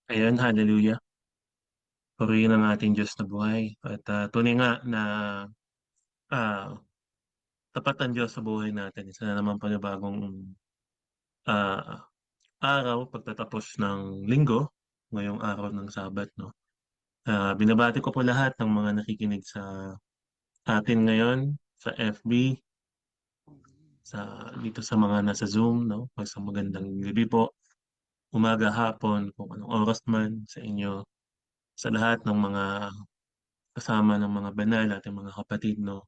Ayan, hallelujah. Purihin ang ating Diyos na buhay. At tunay nga na ah, tapat ang Diyos sa buhay natin. Isa na naman panibagong ah, araw pagtatapos ng linggo, ngayong araw ng Sabat, no? Binabati ko po lahat ng mga nakikinig sa atin ngayon sa FB, dito sa mga nasa Zoom, no? Sa magandang gabi po, umaga, hapon, kung anong oras man sa inyo, sa lahat ng mga kasama ng mga banal ating mga kapatid, no?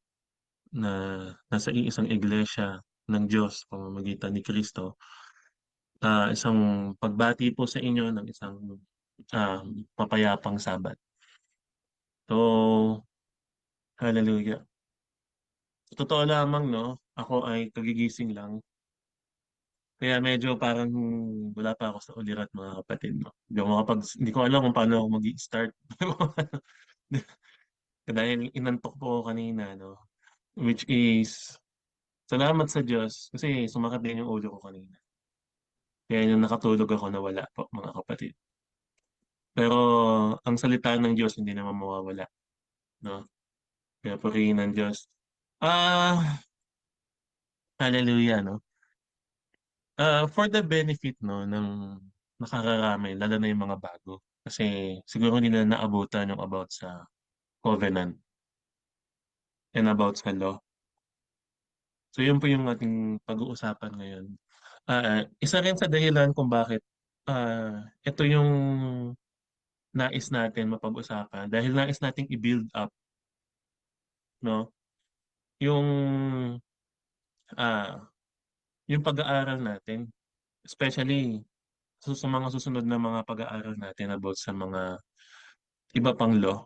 Na nasa iisang iglesia ng Diyos pamamagitan ni Kristo. Isang pagbati po sa inyo ng isang ah, mapayapang Sabat. So, hallelujah. Sa totoo lamang, no, ako ay kagigising lang. Kaya medyo parang wala pa ako sa ulirat, mga kapatid, no. Hindi ko alam kung paano ako mag-start. Dahil inantok po ako kanina, no. Which is, salamat sa Diyos kasi sumakit din yung ulo ko kanina. Kaya nung nakatulog ako nawala po, mga kapatid. Pero ang salita ng Diyos hindi naman mawawala, no? Kaya purihin ng Diyos. Ah, hallelujah, no? For the benefit, no, ng nakakarami, lalo na yung mga bago. Kasi siguro hindi na naabutan yung about sa covenant and about sa law. So yun po yung ating pag-uusapan ngayon. Isa rin sa dahilan kung bakit ito yung nais natin mapag-usapan dahil nais nating i-build up, no? Yung ah yung pag-aaral natin, especially sa mga susunod na mga pag-aaral natin about sa mga iba pang law,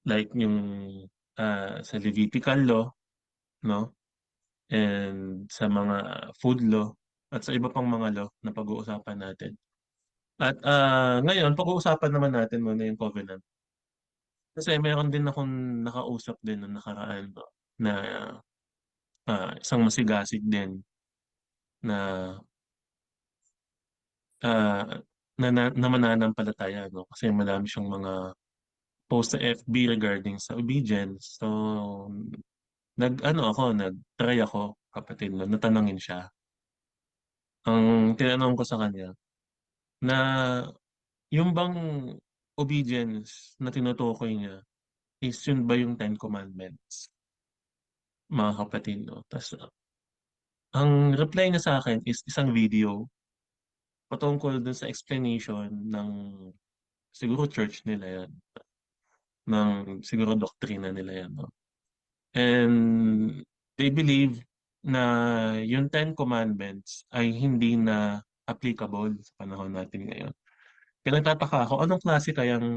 like yung sa Levitical law, no? And sa mga food law, at sa iba pang mga law na pag-uusapan natin. At ngayon, pag-uusapan naman natin muna yung covenant. Kasi meron din akong nakausap din na nakaraan, no, na isang masigasig din na ah, na mananampalataya, no? Kasi madami siyang mga post sa FB regarding sa obedience. So, nag-try ako, kapatid, no? Natanungin siya. Ang tinanong ko sa kanya, na yung bang obedience na tinutukoy niya, is yun ba yung Ten Commandments, mga kapatid, no? Tapos, ang reply niya sa akin is isang video patungkol dun sa explanation ng siguro church nila yan, ng siguro doktrina nila yan, no? And they believe na yung Ten Commandments ay hindi na applicable sa panahon natin ngayon. Kaya nagtataka ako, anong klase kayang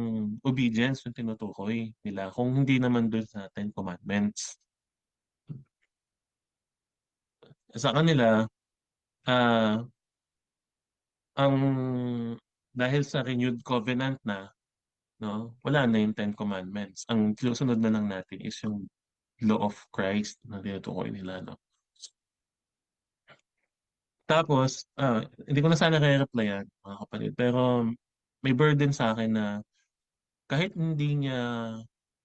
obedience yung tinutukoy nila kung hindi naman dun sa Ten Commandments? Sa kanila, ah, ang dahil sa renewed covenant na, no, wala na yung Ten Commandments. Ang sinusunod na lang natin is yung law of Christ na tinutukoy nila, no? Tapos, hindi ko na sana re-replyan, mga kapatid, pero may burden sa akin na kahit hindi niya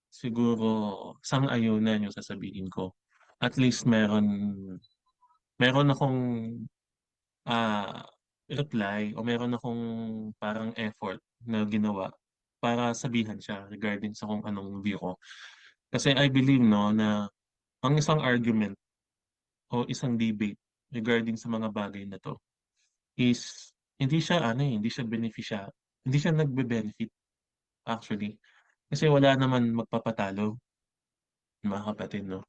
siguro sang-ayunan yung sasabihin ko, at least meron akong ah, reply o meron akong parang effort na ginawa para sabihan siya regarding sa kung anong view ko. Kasi I believe, no, na ang isang argument o isang debate regarding sa mga bagay na to is hindi siya hindi siya nagbe-benefit actually. Kasi wala naman magpapatalo, mga kapatid, no?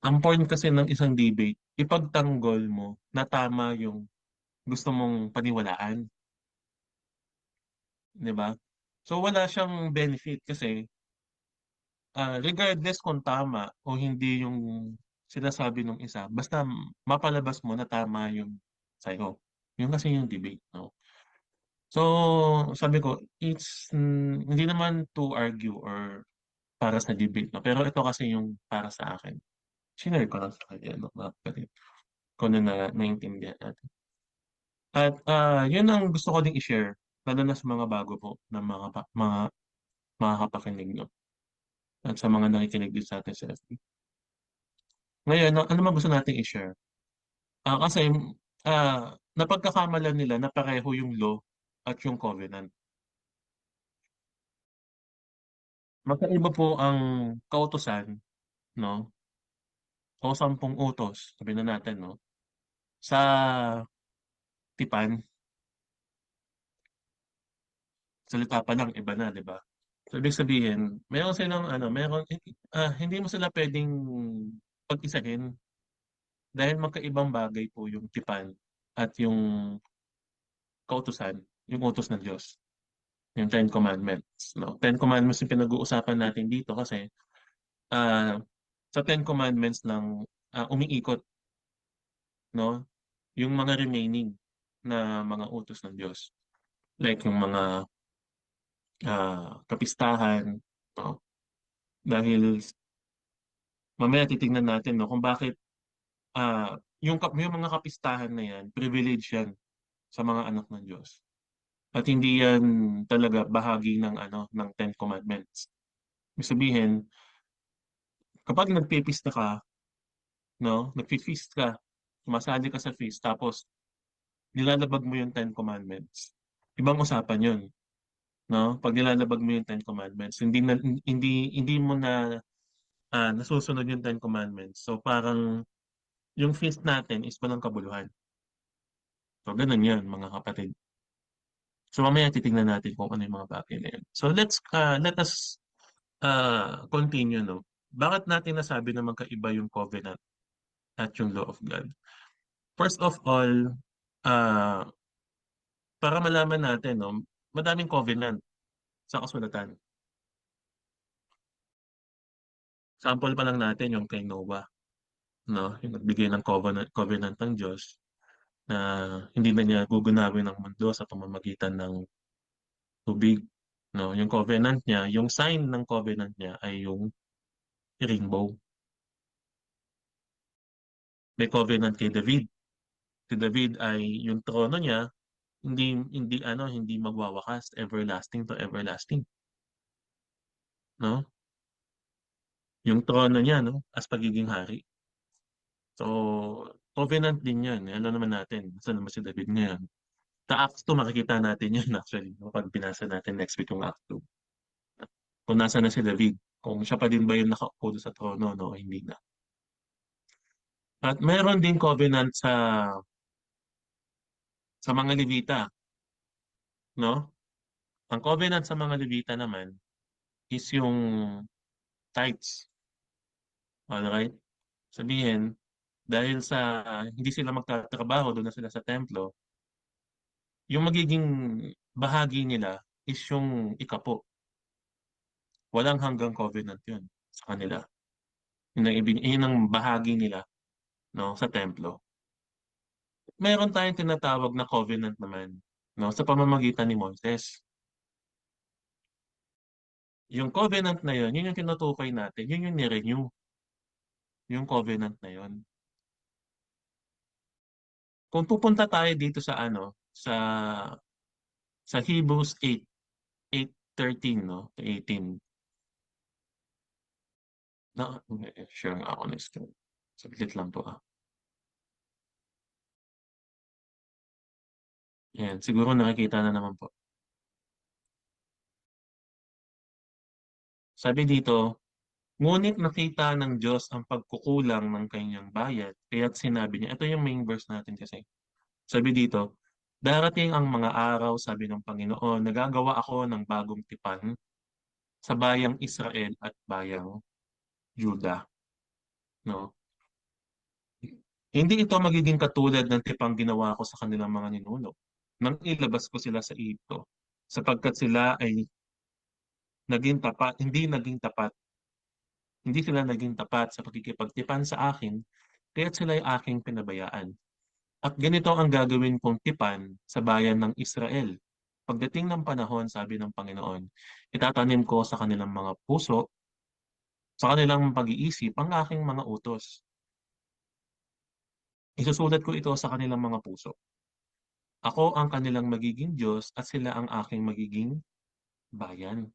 Ang point kasi ng isang debate, ipagtanggol mo na tama yung gusto mong paniwalaan, 'di ba? So wala siyang benefit kasi regardless kung tama o hindi yung sinasabi ng isa, basta mapalabas mo na tama yung sa'yo. Yun kasi yung debate, no? So, sabi ko, hindi naman to argue or para sa debate, no? Pero ito kasi yung para sa akin. Shinare ko lang sa kanya, no, mga kapatid. Kung ano na naintindihan natin. At yun ang gusto ko ding i-share, lalo na sa mga bago po na mga makakapakinig, no? At sa mga nakikinig din sa atin sa FB. Ngayon, ano man gusto nating i-share? Kasi napagkakamalan nila na pareho yung law at yung covenant. Magkaiba po ang kautusan, no? O 10 utos, sabihin na natin, no? Sa tipan, salita pa lang, iba na, di ba? So, ibig sabihin, meron silang, hindi mo sila pwedeng pag-isahin dahil magkaibang bagay po yung tipan at yung kautusan, yung utos ng Diyos, yung Ten Commandments, no? Ten Commandments yung pinag-uusapan natin dito kasi ah, sa Ten Commandments lang umiikot, no? Yung mga remaining na mga utos ng Diyos. Like yung mga kapistahan, no? Dahil mamaya titingnan natin, no, kung bakit yung mga kapistahan na yan, privilege yan sa mga anak ng Diyos. At hindi yan talaga bahagi ng ng Ten Commandments. Ibig sabihin, kapag nagpipista ka, no, nagfi-feast ka, sumasali ka sa feast, tapos nilalabag mo yung Ten Commandments. Ibang usapan yun, no? Pag nilalabag mo yung Ten Commandments, hindi mo na nasusunod yung Ten Commandments. So parang yung feast natin is walang kabuluhan. So ganun yan, mga kapatid. So mamaya titingnan natin kung ano yung mga bagay na yun. So let us continue, no? Bakit natin nasabi na magkaiba yung covenant at yung law of God? First of all, uh, para malaman natin, no, madaming covenant sa kasulatan. Sample pa lang natin yung kay Noah, no? Yung nagbigay ng covenant ng Diyos na hindi na niya gugunawin ang mundo sa pamamagitan ng tubig, no? Yung covenant niya, yung sign ng covenant niya ay yung rainbow. May covenant kay David. Si David ay yung trono niya hindi magwawakas, everlasting to everlasting, no? Yung trono niya, no, as pagiging hari. So, covenant din 'yan. Ano naman natin, saan naman si David ngayon? Sa Acts 2 makikita natin 'yun actually, no, pag binasa natin next week yung Acts 2. Kung nasaan na si David, kung siya pa din ba yung nakaupo doon sa trono, no, o hindi na. At meron din covenant sa mga Levita, no? Ang covenant sa mga Levita naman is yung tithes. Alright? Sabihin, dahil sa hindi sila magtatrabaho, doon na sila sa templo, yung magiging bahagi nila is yung ikapo. Walang hanggang covenant yun sa kanila. Yun ang bahagi nila, no, sa templo. Meron tayong tinatawag na covenant naman, no, sa pamamagitan ni Moises. Yung covenant na yun yung tinutukoy natin, yun yung ni-renew, yung covenant na yun. Kung pupunta tayo dito sa sa Hebrews 8:13, no, to 18. Share nga ako ng screen. Saglit lang po. Yan, siguro nakikita na naman po. Sabi dito, ngunit nakita ng Diyos ang pagkukulang ng kanyang bayan, kaya't sinabi niya, ito yung main verse natin kasi. Sabi dito, darating ang mga araw, sabi ng Panginoon, nagagawa ako ng bagong tipan sa bayang Israel at bayang Juda. No? Hindi ito magiging katulad ng tipang ginawa ko sa kanilang mga ninuno nang ilabas ko sila sa Ehipto, sapagkat sila ay hindi sila naging tapat sa pagkikipagtipan sa akin, kaya't sila ay aking pinabayaan. At ganito ang gagawin kong tipan sa bayan ng Israel. Pagdating ng panahon, sabi ng Panginoon, itatanim ko sa kanilang mga puso, sa kanilang pag-iisip, ang aking mga utos. Isusulat ko ito sa kanilang mga puso. Ako ang kanilang magiging Diyos at sila ang aking magiging bayan.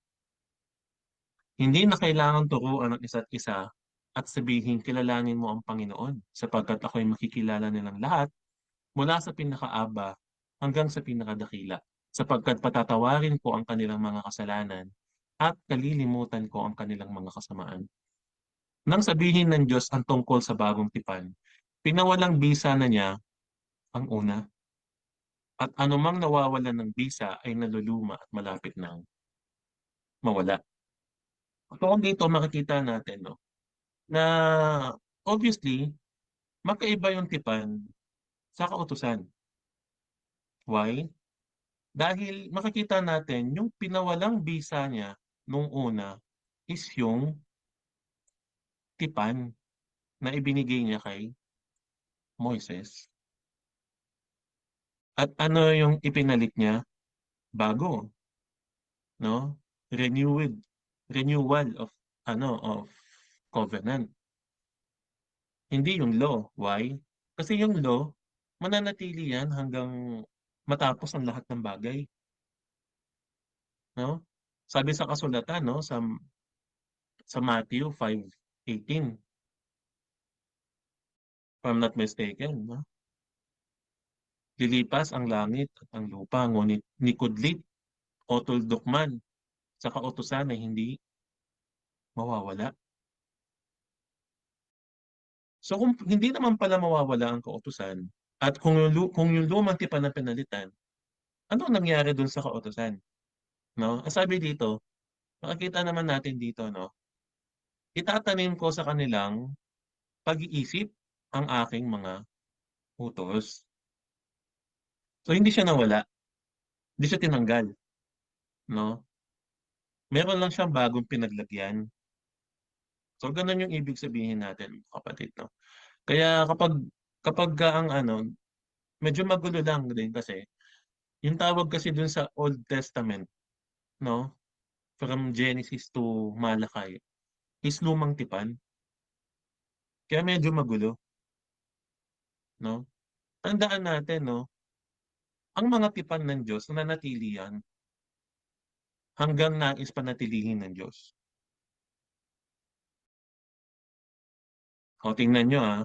Hindi na kailangang turuan ang isa't isa at sabihin kilalanin mo ang Panginoon sapagkat ako'y makikilala nilang lahat mula sa pinakaaba hanggang sa pinakadakila sapagkat patatawarin ko ang kanilang mga kasalanan at kalilimutan ko ang kanilang mga kasamaan. Nang sabihin ng Diyos ang tungkol sa bagong tipan, pinawalang bisa na niya ang una at anumang nawawalan ng bisa ay naluluma at malapit nang mawala. Tungkol dito makikita natin no, na obviously magkaiba yung tipan sa kautusan. Why? Dahil makikita natin yung pinawalang bisa niya nung una is yung tipan na ibinigay niya kay Moises. At ano yung ipinalit niya? Bago, no? Renewed, renewal of of covenant. Hindi yung law. Why? Kasi yung law, mananatili yan hanggang matapos ang lahat ng bagay, no? Sabi sa kasulatan, no, sa Matthew 5:18, if I'm not mistaken, no? Lilipas ang langit at ang lupa, ngunit ni kudlit o tuldok man sa kautusan ay hindi mawawala. So kung hindi naman pala mawawala ang kautusan, at kung yung lumang tipan na pinalitan, ano ang nangyari dun sa kautusan? No? Ang sabi dito, makikita naman natin dito, no? Itatanim ko sa kanilang pag-iisip ang aking mga utos. So hindi siya nawala, hindi siya tinanggal, no? Meron lang siyang bagong pinaglagyan. So ganun yung ibig sabihin natin, kapatid, no? Kaya kapag ang medyo magulo lang din kasi yung tawag kasi dun sa Old Testament, no? From Genesis to Malakay is lumang tipan. Kaya medyo magulo, no? Tandaan natin, no? Ang mga tipan ng Diyos nananatili yan hanggang nais panatilihin ng Diyos. O tingnan nyo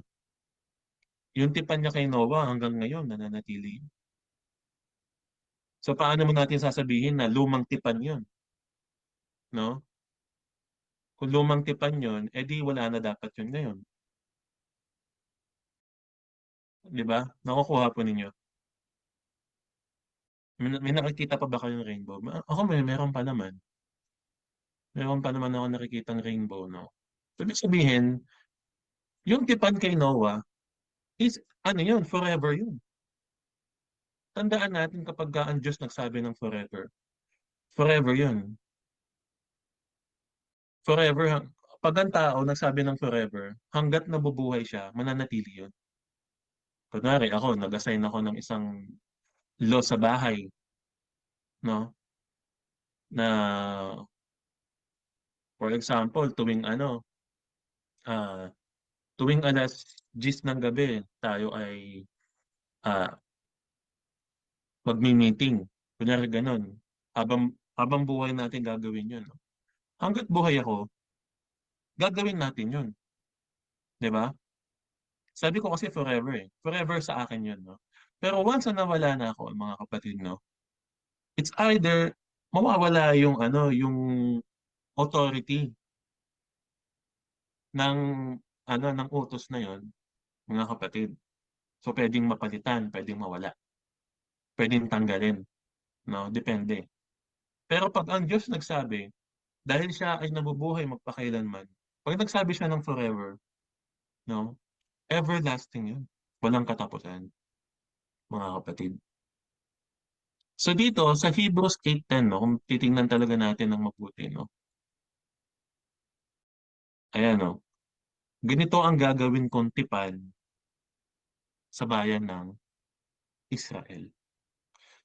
yung tipan niya kay Noah hanggang ngayon nananatili. So paano mo natin sasabihin na lumang tipan yun, no? Kung lumang tipan yun, edi wala na dapat yun ngayon. Di ba? Nakukuha po ninyo. May nakikita pa ba kayong rainbow? Ako meron pa naman. Meron pa naman ako nakikitang rainbow, no? So, ibig sabihin, yung tipan kay Noah is, yun, forever yun. Tandaan natin kapag ang Diyos nagsabi ng forever, forever yun. Forever, pag ang tao nagsabi ng forever, hanggat nabubuhay siya, mananatili yun. Kunwari ako, nag-assign ako ng isang law sa bahay, no? Na, for example, ah, tuwing alas 10 ng gabi, tayo ay ah, magmi-meeting. Kunyari ganun. Habang buhay natin gagawin yun, no? Hanggat buhay ako, gagawin natin yun. Di ba? Sabi ko kasi forever eh. Forever sa akin yun, no? Pero once na nawala na ako, mga kapatid, no? It's either mawawala yung authority ng ng utos na yon, mga kapatid. So pwedeng mapalitan, pwedeng mawala, pwedeng tanggalin, no? Depende. Pero pag ang Diyos nagsabi, dahil siya ay nabubuhay magpakailanman, pag nagsabi siya ng forever, no? Everlasting yun. Walang katapusan, mga kapatid. So dito, sa Hebrews 8:10, no, kung titingnan talaga natin ng mabuti, no? Ayan, no? Ganito ang gagawin kong tipan sa bayan ng Israel.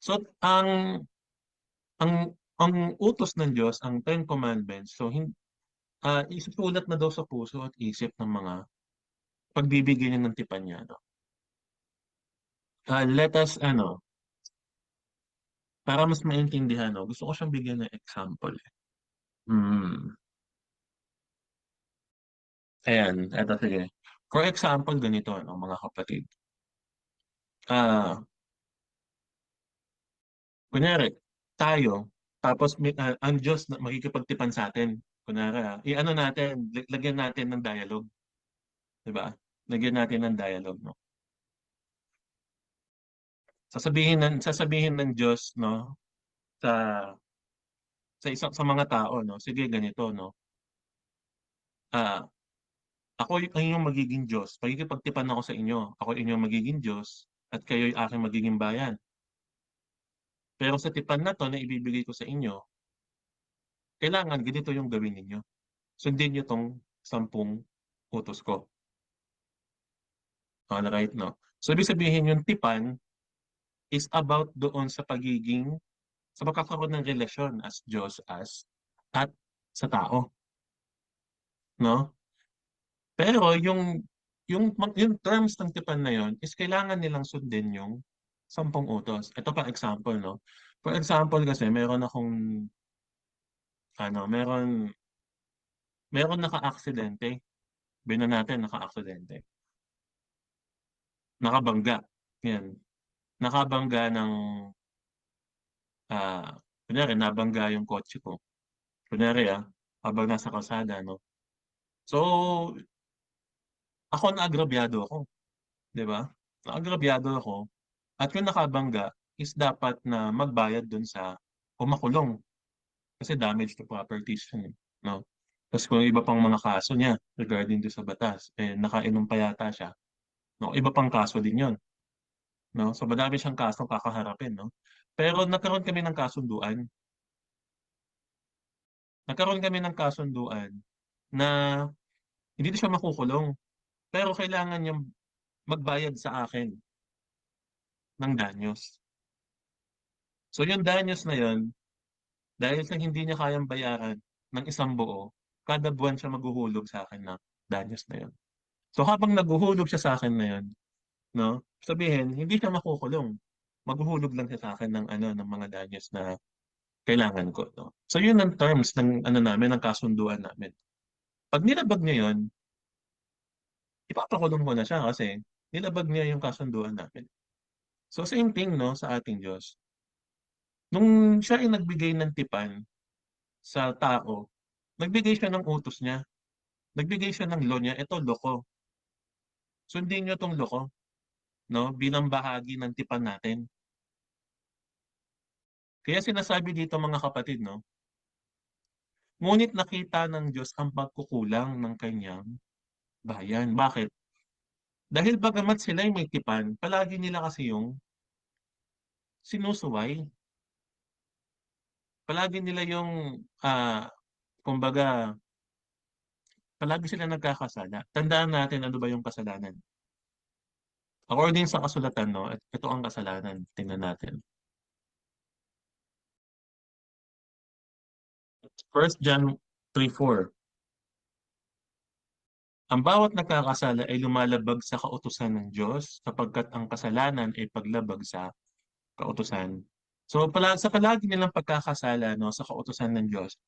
So, ang ang utos ng Diyos, ang Ten Commandments, so isusulat na daw sa puso at isip ng mga pagbibigyan niya ng tipan niya, no? Let us, para mas maintindihan, no, gusto ko siyang bigyan ng example. Hmm. Ayan, eto sige. For example, ganito, no, mga kapatid. Ah, kunyari, tayo, tapos ang Diyos na makikipagtipan sa atin. Kunyari, i-ano natin, lagyan natin ng dialogue, di ba? Lagyan natin ng dialogue, no? Sasabihin ng Diyos, no, sa sa mga tao, no, sige ganito, no. Ah, ako ang inyong magiging Diyos. Makikipagtipan ako sa inyo. Ako inyong magiging Diyos at kayo'y aking magiging bayan. Pero sa tipan na to na ibibigay ko sa inyo, kailangan ganito yung gawin ninyo. Sundin niyo tong 10 utos ko. Alright, no? So, ibig sabihin yung tipan is about doon sa pagkakaroon ng relasyon as Diyos at sa tao, no? Pero yung terms ng tipan na yon is kailangan nilang sundin yung 10 utos. Ito pa example, no? For example kasi, meron naka-aksidente. Bino natin naka-aksidente. Nakabangga. Yan. Nakabangga ng, kunyari, nabangga yung kotse ko. Kunyari, habang nasa kalsada, no? So, ako naagrabyado ako. Di ba? Naagrabyado ako. At yung nakabangga is dapat na magbayad dun sa o makulong kasi damage to properties yun, no? Tapos kung iba pang mga kaso niya regarding do sa batas, nakainom pa yata siya, no? Iba pang kaso din yun, no? So madami siyang kaso kakaharapin, no? Pero nagkaroon kami ng kasunduan. Nagkaroon kami ng kasunduan na hindi na siya makukulong, pero kailangan niyang magbayad sa akin ng danyos. So yung danyos na yun, dahil sa hindi niya kayang bayaran ng isang buo, kada buwan siya maghuhulog sa akin ng danyos na yun. So habang naghuhulog siya sa akin na yun, no? Sabihin, hindi siya makukulong. Maghuhulog lang siya sa akin ng ng mga danyos na kailangan ko, no? So yun ang terms ng namin, ng kasunduan namin. Pag nilabag niya yun, ipapakulong ko na siya kasi nilabag niya yung kasunduan namin. So same thing, no, sa ating Diyos. Nung siya ay nagbigay ng tipan sa tao, nagbigay siya ng utos niya. Nagbigay siya ng law niya. Ito, loko. Sundin niyo tong loko, no? Bilang bahagi ng tipan natin. Kaya sinasabi dito mga kapatid, no? Ngunit nakita ng Diyos ang pagkukulang ng kanyang bayan. Bakit? Dahil bagamat sila'y may tipan, palagi nila kasi yung sinusuway. Palagi nila yung, kumbaga, palagi sila nagkakasala. Tandaan natin ano ba yung kasalanan. According sa kasulatan, no, ito ang kasalanan. Tingnan natin. 1 John 3:4. Ang bawat nagkakasala ay lumalabag sa kautusan ng Diyos sapagkat ang kasalanan ay paglabag sa kautusan. So sa palagi nilang pagkakasala, no, sa kautusan ng Diyos,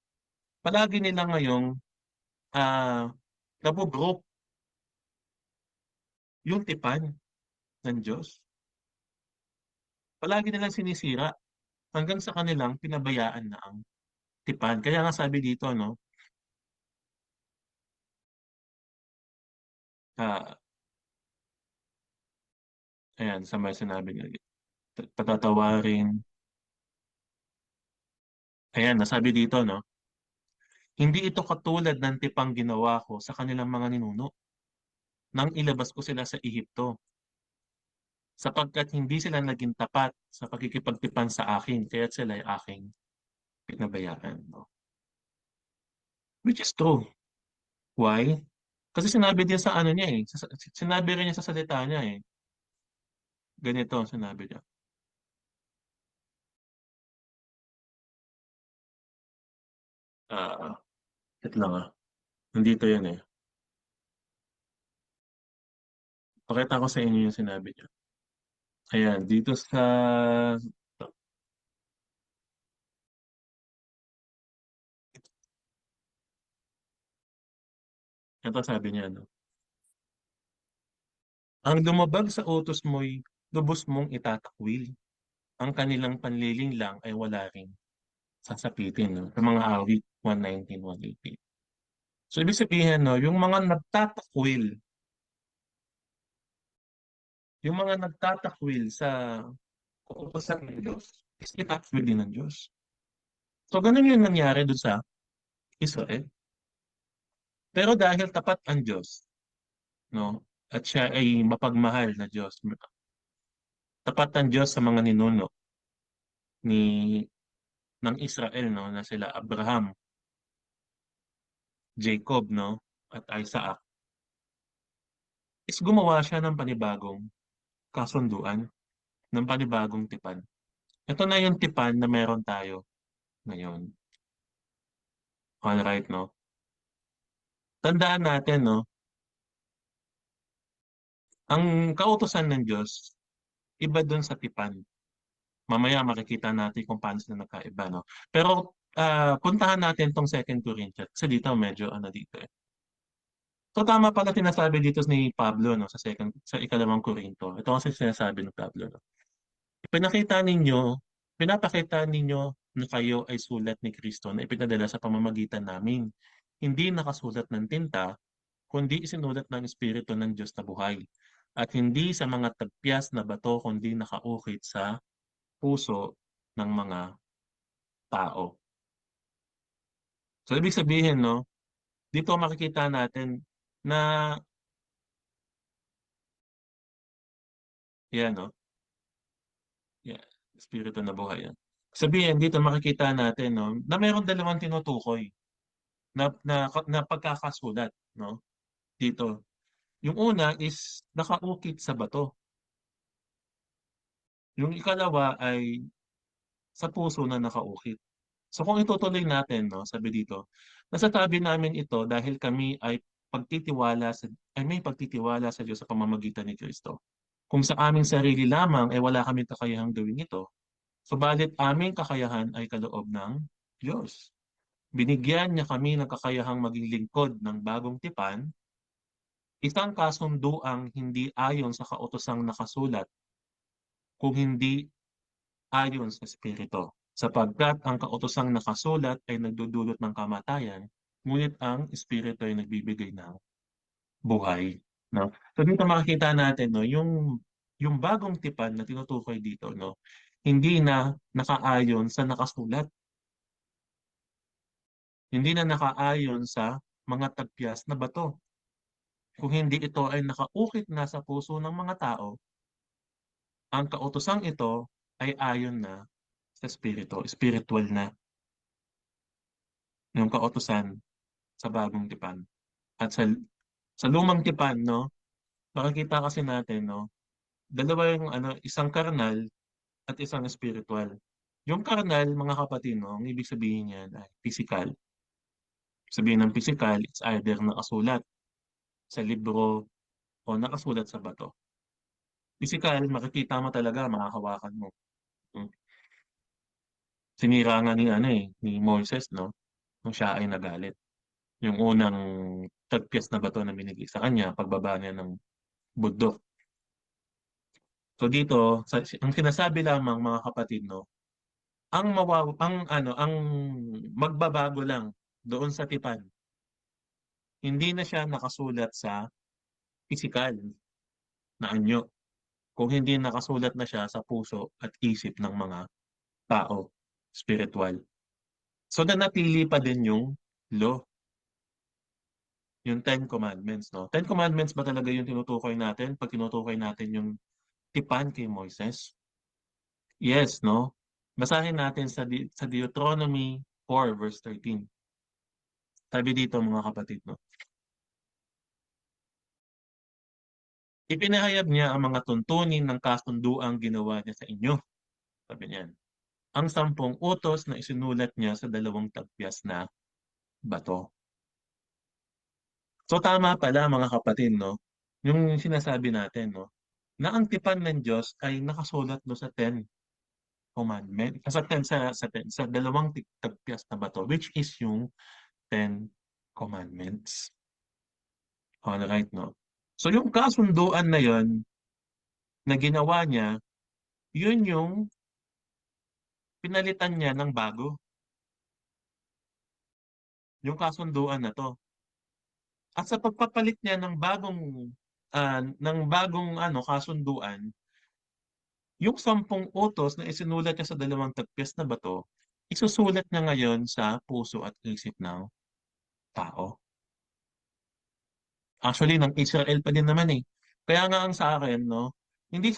palagi nilang ngayong ah nabubroke yung tipan ng Diyos. Palagi nilang sinisira hanggang sa kanilang pinabayaan na ang tipan. Kaya nga sabi dito, no, ah ayan, sa may sinabi niya, patatawarin. Ayan, nasabi dito, no, hindi ito katulad ng tipang ginawa ko sa kanilang mga ninuno nang ilabas ko sila sa Ehipto, sapagkat hindi sila naging tapat sa pagkikipagtipan sa akin, kaya't sila ay aking pinabayaan. No? Which is true. Why? Kasi sinabi din sa ano niya eh. Sinabi rin niya sa salita niya eh. Ganito ang sinabi niya. Ah, ito lang Nandito yan eh. Pakita ko sa inyo yung sinabi niya. Ayan, dito sa Ito sabi niya, no? Ang lumabag sa utos mo'y lubos mong itatakwil. Ang kanilang panliling lang ay wala ring sasapitin, no? Sa mga awit 119, 118. So, ibig sabihin, no, yung mga nagtatakwil sa kautosan ng Diyos, is itatakwil din ng Diyos. So, ganun yung nangyari doon sa Israel. Pero dahil tapat ang Diyos, no, at siya ay mapagmahal na Diyos, tapat ang Diyos sa mga ninuno ni ng Israel, no, na sila Abraham, Jacob, no, at Isaac, is gumawa siya ng panibagong kasunduan, ng panibagong tipan. Ito na yung tipan na meron tayo ngayon. Alright, no? Tandaan natin, no, ang kautusan ng Diyos, iba dun sa tipan. Mamaya makikita natin kung paano sila nagkaiba, no? Pero puntahan natin tong Second Corinthians kasi dito medyo ano dito eh. So tama pala sinasabi dito ni Pablo, no, sa ikalawang Korinto. Ito kasi sinasabi ng Pablo, no. Pinakita ninyo, pinapakita ninyo na kayo ay sulat ni Kristo na ipinadala sa pamamagitan namin. Hindi nakasulat ng tinta, kundi isinulat ng Espiritu ng Diyos na buhay. At hindi sa mga tagpias na bato, kundi nakaukit sa puso ng mga tao. So, ibig sabihin, no, dito makikita natin na, yan, no, yan, Espiritu na buhay. Yan. Sabihin, dito makikita natin, no, na mayroong dalawang tinutukoy na pagkakasulat, no, dito. Yung una is nakaukit sa bato. Yung ikalawa ay sa puso na nakaukit. So kung itutuloy natin, no, sabi dito, nasasabi namin ito dahil kami ay may pagtitiwala sa Diyos sa pamamagitan ni Kristo. Kung sa aming sarili lamang ay wala kaming kakayahang gawin ito, subalit aming kakayahan ay kaloob ng Diyos. Binigyan niya kami ng kakayahang maging lingkod ng bagong tipan, isang kasunduang hindi ayon sa kautosang nakasulat, kung hindi ayon sa Espiritu. Sapagkat ang kautosang nakasulat ay nagdudulot ng kamatayan, ngunit ang Espiritu ay nagbibigay ng buhay. No? So dito makikita natin, no, yung bagong tipan na tinutukoy dito, no, hindi na nakaayon sa nakasulat, hindi na nakaayon sa mga tagpias na bato. Kung hindi ito ay nakaukit na sa puso ng mga tao, ang kautosang ito ay ayon na sa Espiritu, spiritual na yung kautosan sa bagong tipan. At sa lumang tipan, no, makikita kasi natin, no, dalawa yung ano, isang karnal at isang spiritual. Yung karnal, mga kapatid, no, ang ibig sabihin niyan ay physical. Sabihin ng physical, it's either nakasulat sa libro o nakasulat sa bato. Physical, makikita mo talaga, makahawakan mo. Hmm. Sinira nga ni ano eh, ni Moises, no, nung siya ay nagalit. Yung unang tagpias na bato na binigay sa kanya, pagbaba niya ng bundok. So dito, ang sinasabi lamang mga kapatid, no, ang magbabago lang doon sa tipan. Hindi na siya nakasulat sa pisikal na anyo, kung hindi nakasulat na siya sa puso at isip ng mga tao, spiritual. So nanatili pa din yung law, yung Ten Commandments, no? Ten Commandments ba talaga yung tinutukoy natin pag tinutukoy natin yung tipan kay Moises? Yes, no? Basahin natin sa Deuteronomy 4 verse 13. Sabi dito mga kapatid, no? Ipinahayag niya ang mga tuntunin ng kasunduang ginawa niya sa inyo. Sabi niyan. Ang 10 utos na isinulat niya sa 2 tagpias na bato. So tama pala mga kapatid, no? Yung sinasabi natin, no? Na ang tipan ng Diyos ay nakasulat no sa 10 commandment, sa 2 tagpias na bato, which is yung 10 commandments. Alright, no? So yung kasunduan na yon na ginawa niya, yun yung pinalitan niya ng bago. Yung kasunduan na 'to. At sa pagpapalit niya ng bagong ano, kasunduan, yung 10 utos na isinulat niya sa dalawang tagpes na bato, isusulat niya ngayon sa puso at isip ng tao. Actually, ng Israel pa din naman eh. Kaya nga ang sa akin, no, hindi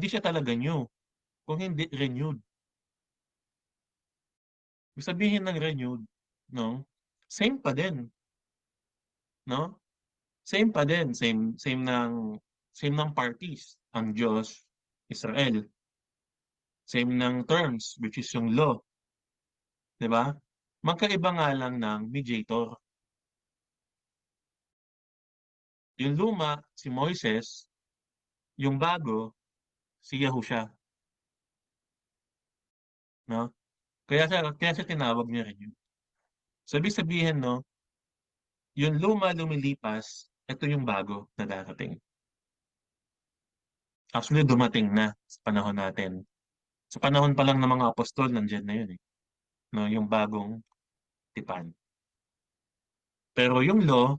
siya talaga new, kung hindi renewed. Ibig sabihin ng renewed, no, same pa din, no? Same pa din, same ng parties, ang Diyos, Israel. Same ng terms, which is yung law, 'di ba? Magkaiba nga lang ng mediator. Yung luma, si Moises, yung bago, si Yahusha, no? Kaya siya tinawag niya rin yun. Sabi-sabihin, no, yung luma lumilipas, ito yung bago na darating. Actually, dumating na sa panahon natin. Sa panahon pa lang ng mga apostol, nandiyan na yun eh. No, yung bagong tipan. Pero yung law,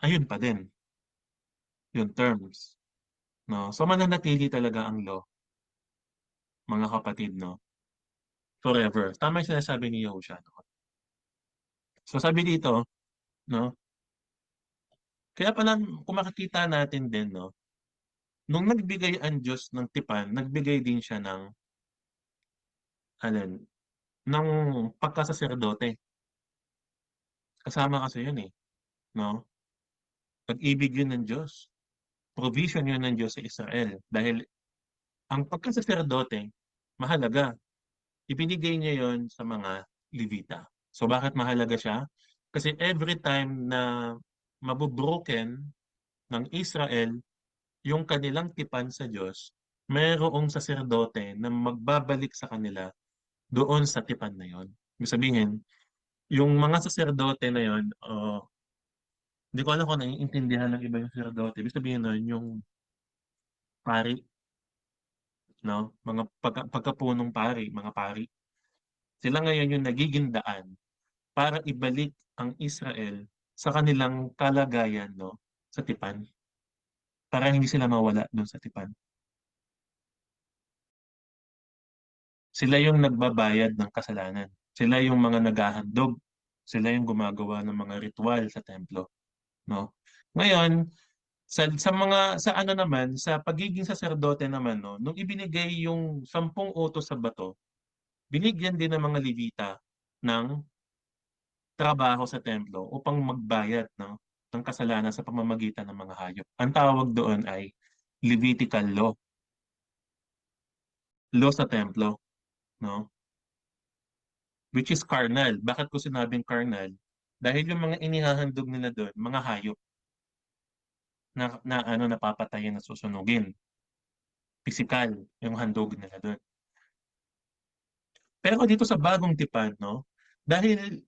ayun pa din, yung terms. No? So mananatili talaga ang law, mga kapatid, no? Forever. Tama yung sinasabi ni Yahushua. No? So sabi dito, no? Kaya pala kung makikita natin din, no? Nung nagbigay ang Diyos ng tipan, nagbigay din siya ng, alin, ng pagkasaserdote. Kasama kasi yun eh, no? Pag-ibig yun ng Diyos. Provision yun ng Diyos sa Israel. Dahil ang pagkasaserdote, mahalaga. Ibinigay niya yon sa mga Levita. So bakit mahalaga siya? Kasi every time na mabubroken ng Israel yung kanilang tipan sa Diyos, mayroong saserdote na magbabalik sa kanila doon sa tipan na yon. Ibig sabihin, yung mga saserdote na yon, hindi ko alam kung naiintindihan ng iba yung saserdote. Ibig sabihin nun, yung pari, no? Mga pagkapunong pari, mga pari. Sila ngayon yung nagiging daan para ibalik ang Israel sa kanilang kalagayan, no, sa tipan, para hindi sila mawala doon sa tipan. Sila yung nagbabayad ng kasalanan. Sila yung mga naghahandog. Sila yung gumagawa ng mga ritual sa templo, no? Ngayon, sa ano naman, sa pagiging saserdote naman, no, nung ibinigay yung 10 utos sa bato, binigyan din ng mga Levita ng trabaho sa templo upang magbayad, no, ng kasalanan sa pamamagitan ng mga hayop. Ang tawag doon ay Levitical law, law sa templo, no? Which is carnal. Bakit ko sinabing carnal? Dahil yung mga inihahandog nila doon, mga hayop na ano napapatayin na susunugin. Physical yung handog nila doon. Pero dito sa bagong tipan, no? Dahil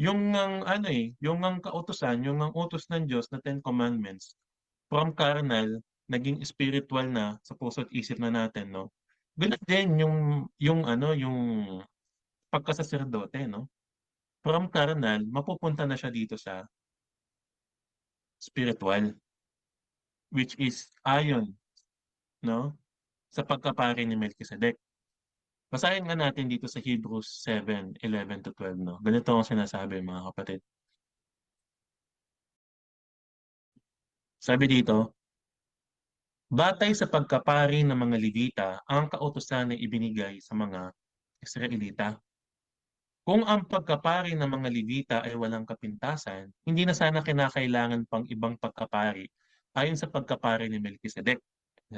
yung ang ano yung ang kautusan, yung ang utos ng Diyos na Ten Commandments, from carnal, naging spiritual na sa puso at isip na natin, no? Ganun din yung ano, yung pagkasaserdote, no? From carnal, mapupunta na siya dito sa spiritual, which is ayon, no, sa pagkapari ni Melchizedek. Basahin nga natin dito sa Hebrews 7:11-12, no? Ganito ang sinasabi, mga kapatid. Sabi dito, batay sa pagkapari ng mga Levita, ang kautusan ay ibinigay sa mga Israelita. Kung ang pagkapari ng mga Levita ay walang kapintasan, hindi na sana kinakailangan pang ibang pagkapari ayon sa pagkapari ni Melchizedek,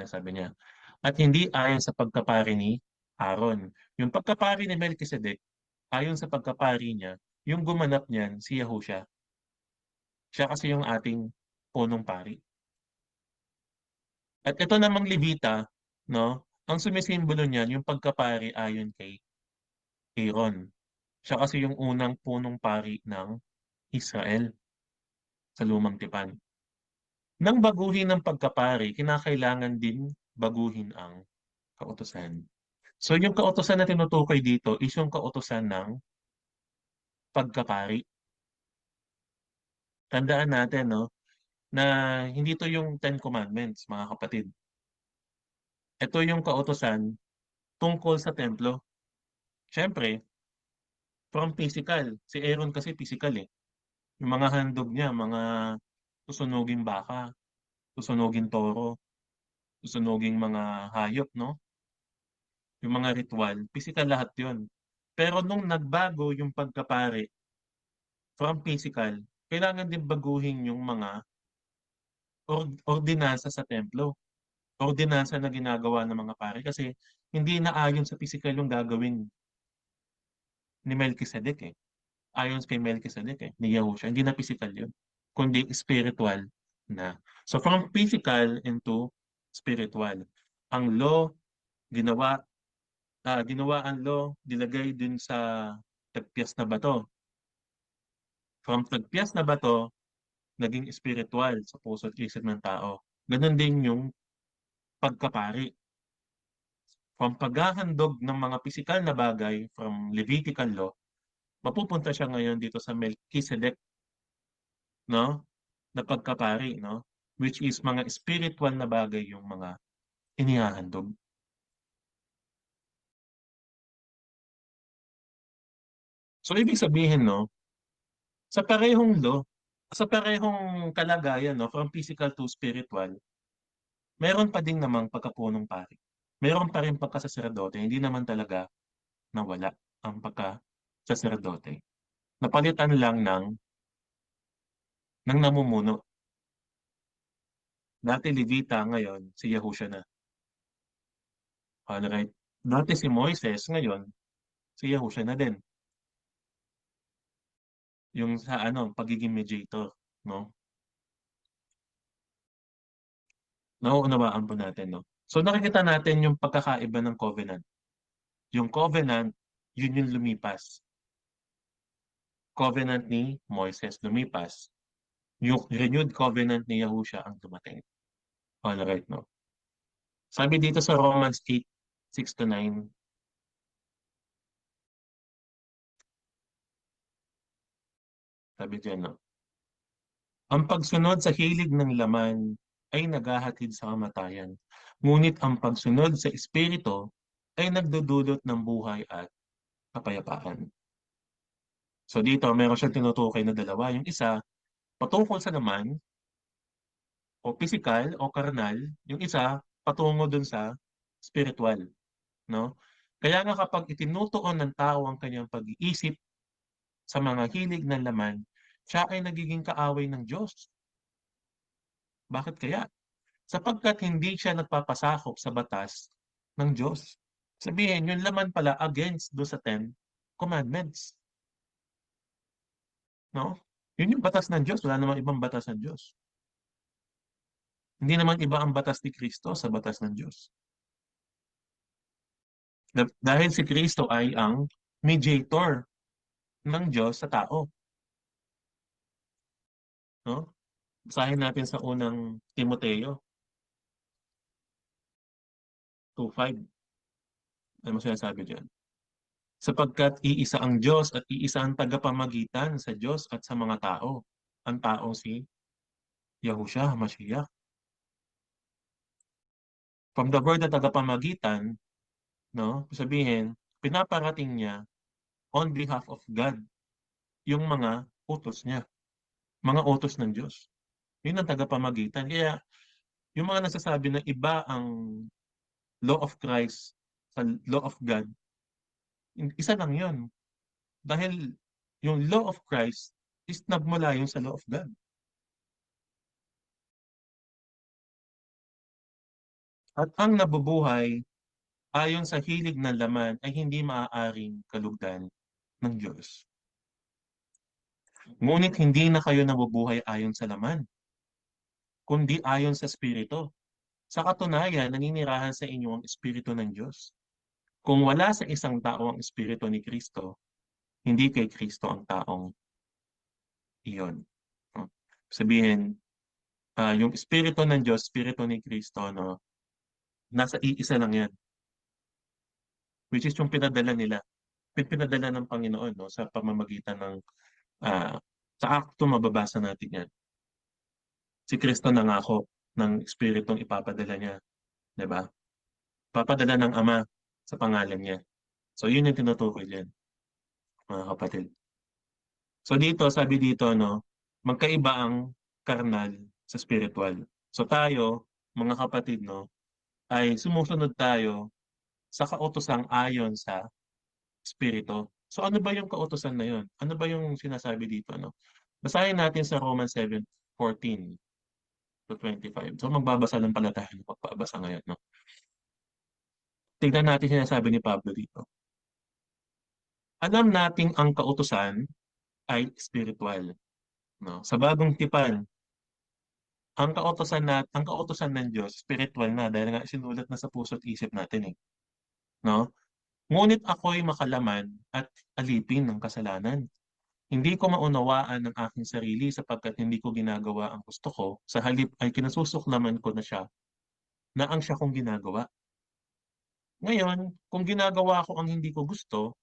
sabi niya. At hindi ayon sa pagkapari ni Aaron. Yung pagkapari ni Melchizedek, ayon sa pagkapari niya, yung gumanap niyan si Yahusha. Siya kasi yung ating punong pari. At ito namang Levita, no? Ang sumisimbolo niyan, yung pagkapari ayon kay Aaron. Siya kasi yung unang punong pari ng Israel. sa lumang tipan. Nang baguhin ng pagkapari, kinakailangan din baguhin ang kautusan. So yung kautusan na tinutukoy dito is yung kautusan ng pagkapari. Tandaan natin, no, na hindi to yung Ten Commandments, mga kapatid. Ito yung kautusan tungkol sa templo. Siyempre, from physical. Si Aaron kasi physical eh. Yung mga handog niya, mga susunuging baka, susunuging toro, susunuging mga hayop, no? Yung mga ritual, physical lahat yun. Pero nung nagbago yung pagkapare from physical, kailangan din baguhin yung mga ordinansa sa templo. Ordinansa na ginagawa ng mga pare kasi hindi na ayon sa physical yung gagawin ni Melchizedek eh. Ayon kay Melchizedek eh, ni Yahusha. Hindi na physical yun, kundi spiritual na. So from physical into spiritual. Ang law, ginawa, ginawa ang law, dilagay din sa tagpias na bato. From tagpias na bato, naging spiritual sa puso at isip ng tao. Ganon din yung pagkapari. From paghahandog ng mga pisikal na bagay from Levitical law, mapupunta siya ngayon dito sa Melchizedek, no? Na pagkapari, no? Which is mga spiritual na bagay yung mga inihahandog. So, ibig sabihin, no? Sa parehong law, sa parehong kalagayan, no? From physical to spiritual, meron pa din namang pagkapunong pari. Meron pa rin pagkasaserdote. Hindi naman talaga nawala ang pagkasaserdote. Napalitan lang ng namumuno. Dati Levita, ngayon si Yahusha na. Alright. Dati si Moises, ngayon si Yahusha na din. Yung sa ano, pagiging mediator, no? Nauunawaan po natin, no? So nakikita natin yung pagkakaiba ng covenant. Yung covenant, yun yung lumipas. Covenant ni Moises lumipas. Yung renewed covenant ni Yahusha ang dumating. Alright, no? Sabi dito sa Romans 8, 6 to 9, sabi dyan, no? Ang pagsunod sa hilig ng laman ay naghahatid sa kamatayan. Ngunit ang pagsunod sa Espiritu ay nagdudulot ng buhay at kapayapaan. So dito, meron siyang tinutukoy na dalawa. Yung isa, patungkol sa laman, o physical, o karnal. Yung isa, patungo dun sa spiritual. No? Kaya nga kapag itinutuon ng tao ang kanyang pag-iisip sa mga hilig ng laman, siya ay nagiging kaaway ng Diyos. Bakit kaya? Sapagkat hindi siya nagpapasakop sa batas ng Diyos. Sabihin, yung laman pala against do sa Ten Commandments. No? Yun yung batas ng Diyos. Wala namang ibang batas ng Diyos. Hindi naman iba ang batas ni Kristo sa batas ng Diyos. Dahil si Kristo ay ang mediator ng Diyos sa tao. No? Basahin natin sa unang Timoteo 2:5. Ano mo sinasabi dyan? Sapagkat iisa ang Diyos at iisa ang tagapamagitan sa Diyos at sa mga tao. Ang taong si Yahushua HaMashiach. From the word na tagapamagitan, no, sabihin, pinaparating niya on behalf of God yung mga utos niya, mga utos ng Diyos. Yun ang tagapamagitan. Kaya yung mga nasasabi na iba ang law of Christ sa law of God, isa lang yun. Dahil yung law of Christ is nagmula yun sa law of God. At ang nabubuhay ayon sa hilig ng laman ay hindi maaaring kalugdan ng Diyos. Ngunit hindi na kayo nabubuhay ayon sa laman, kundi ayon sa Espiritu. Sa katunayan, naninirahan sa inyo ang Espiritu ng Diyos. Kung wala sa isang tao ang Espiritu ni Kristo, hindi kay Kristo ang taong iyon. Sabihin, yung Espiritu ng Diyos, Espiritu ni Kristo, no, nasa iisa lang yan, which is yung pinadala nila, pinadala ng Panginoon, no, sa pamamagitan ng, ah, sa akto mababasa natin yan. Si Kristo nangako ng Espiritong ipapadala niya, di ba? Papadala ng Ama sa pangalan niya. So, yun yung tinutukoy diyan, mga kapatid. So, dito, sabi dito, no, magkaiba ang karnal sa spiritual. So, tayo, mga kapatid, no, ay sumusunod tayo sa kautosang ayon sa Espiritu. So, ano ba yung kautosan na yun? Ano ba yung sinasabi dito, no? Basahin natin sa Romans 7:14 to 25. So, magbabasa lang pala tayo, magbabasa ngayon, no? Tignan natin sinasabi ni Pablo dito. Alam nating ang kautusan ay spiritual, no? Sa bagong tipan, ang kautusan ng Diyos spiritual na dahil nga sinulat na sa puso't isip natin eh, no? Ngunit ako'y makalaman at alipin ng kasalanan. Hindi ko maunawaan ang aking sarili sapagkat hindi ko ginagawa ang gusto ko, sa halip ay kinasusuklaman ko na siya na ang siya kong ginagawa. Ngayon, kung ginagawa ko ang hindi ko gusto,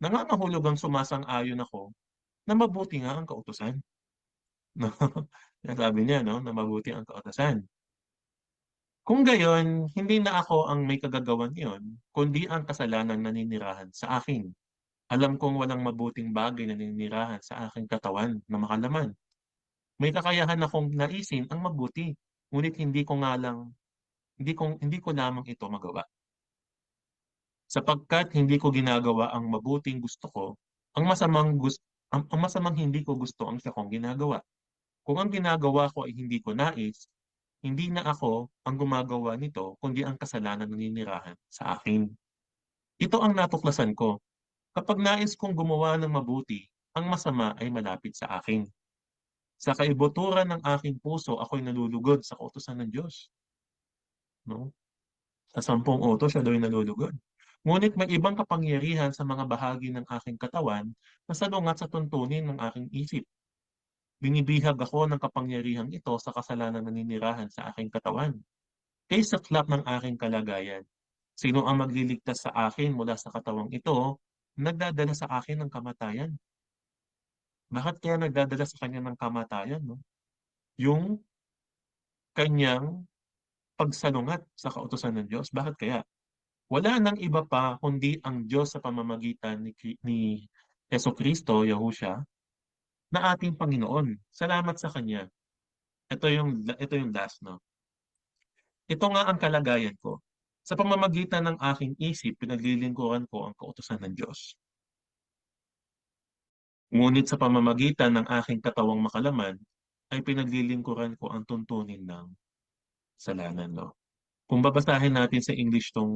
nangangahulugang sumasang-ayon ako na mabuti nga ang kautusan. No? Sabi niya, no, na mabuti ang kautusan. Kung gayon, hindi na ako ang may kagagawan iyon, kundi ang kasalanan na naninirahan sa akin. Alam kong walang mabuting bagay na naninirahan sa aking katawan na makalaman. May kakayahan akong naisin ang mabuti, ngunit hindi ko lamang ito magawa. Sapagkat hindi ko ginagawa ang mabuting gusto ko, ang masamang hindi ko gusto ang siya kong ginagawa. Kung ang ginagawa ko ay hindi ko nais, hindi na ako ang gumagawa nito, kundi ang kasalanan na naninirahan sa akin. Ito ang natuklasan ko. Kapag nais kong gumawa ng mabuti, ang masama ay malapit sa akin. Sa kaibuturan ng aking puso, ako'y nalulugod sa kautusan ng Diyos. No? Sa 10 utos, siya do'y nalulugod. Ngunit may ibang kapangyarihan sa mga bahagi ng aking katawan na salungat sa tuntunin ng aking isip. Binibihag ako ng kapangyarihang ito sa kasalanan na naninirahan sa aking katawan. Kay saklap ng aking kalagayan. Sino ang magliligtas sa akin mula sa katawang ito, nagdadala sa akin ng kamatayan? Bakit kaya nagdadala sa kanya ng kamatayan, no? Yung kanyang pagsalungat sa kautusan ng Diyos. Bakit kaya? Wala nang iba pa kundi ang Diyos sa pamamagitan ni Jesucristo, Yahushua, na ating Panginoon. Salamat sa Kanya. Ito yung last, no? Ito nga ang kalagayan ko. Sa pamamagitan ng aking isip, pinaglilingkuran ko ang kautusan ng Diyos. Ngunit sa pamamagitan ng aking katawang makalaman, ay pinaglilingkuran ko ang tuntunin ng kasalanan, no? Kung babasahin natin sa English tong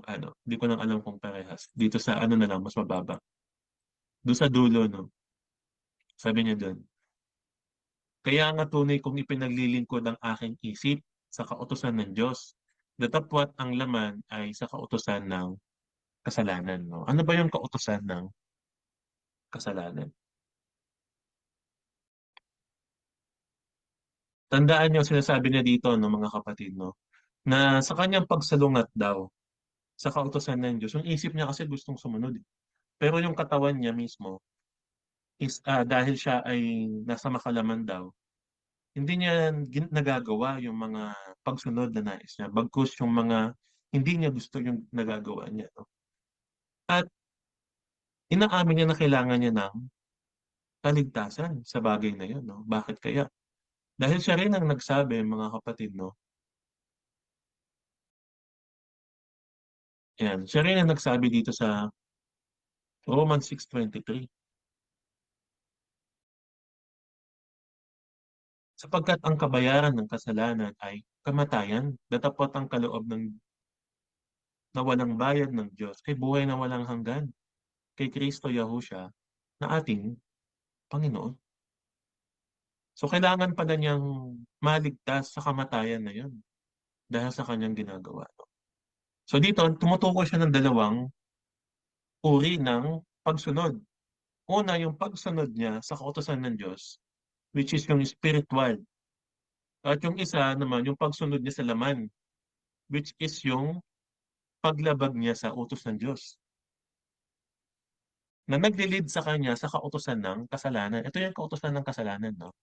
ano, hindi ko lang alam kung parehas. Dito sa ano na lang, mas mababa. Doon sa dulo, no? Sabi niya doon, kaya nga tunay kong ipinaglilingkod ang aking isip sa kautusan ng Diyos. Datapwat ang laman ay sa kautusan ng kasalanan, no? Ano ba yung kautusan ng kasalanan? Tandaan niyo, sinasabi niya dito, no, mga kapatid, no, na sa kanyang pagsalungat daw sa kautusan ng Diyos, yung isip niya kasi gustong sumunod, eh. Pero yung katawan niya mismo is dahil siya ay nasa makalaman daw, hindi niya nagagawa yung mga pagsunod na nais niya. Bagkus yung mga hindi niya gusto yung nagagawa niya. No? At inaamin niya na kailangan niya ng kaligtasan sa bagay na yun. No? Bakit kaya? Dahil siya rin ang nagsabi, mga kapatid, no? Yan. Siya rin ang nagsabi dito sa Romans 6:23. Sapagkat ang kabayaran ng kasalanan ay kamatayan, datapot ang kaloob ng na walang bayad ng Diyos ay buhay na walang hanggan kay Kristo Yahushua na ating Panginoon. So kailangan pala niyang maligtas sa kamatayan na yun dahil sa kanyang ginagawa. No? So dito, tumutukoy siya ng dalawang uri ng pagsunod. Una, yung pagsunod niya sa kautusan ng Diyos which is yung spiritual. At yung isa naman, yung pagsunod niya sa laman, which is yung paglabag niya sa utos ng Diyos na nagli-lead sa kanya sa kautusan ng kasalanan. Ito yung kautusan ng kasalanan, no?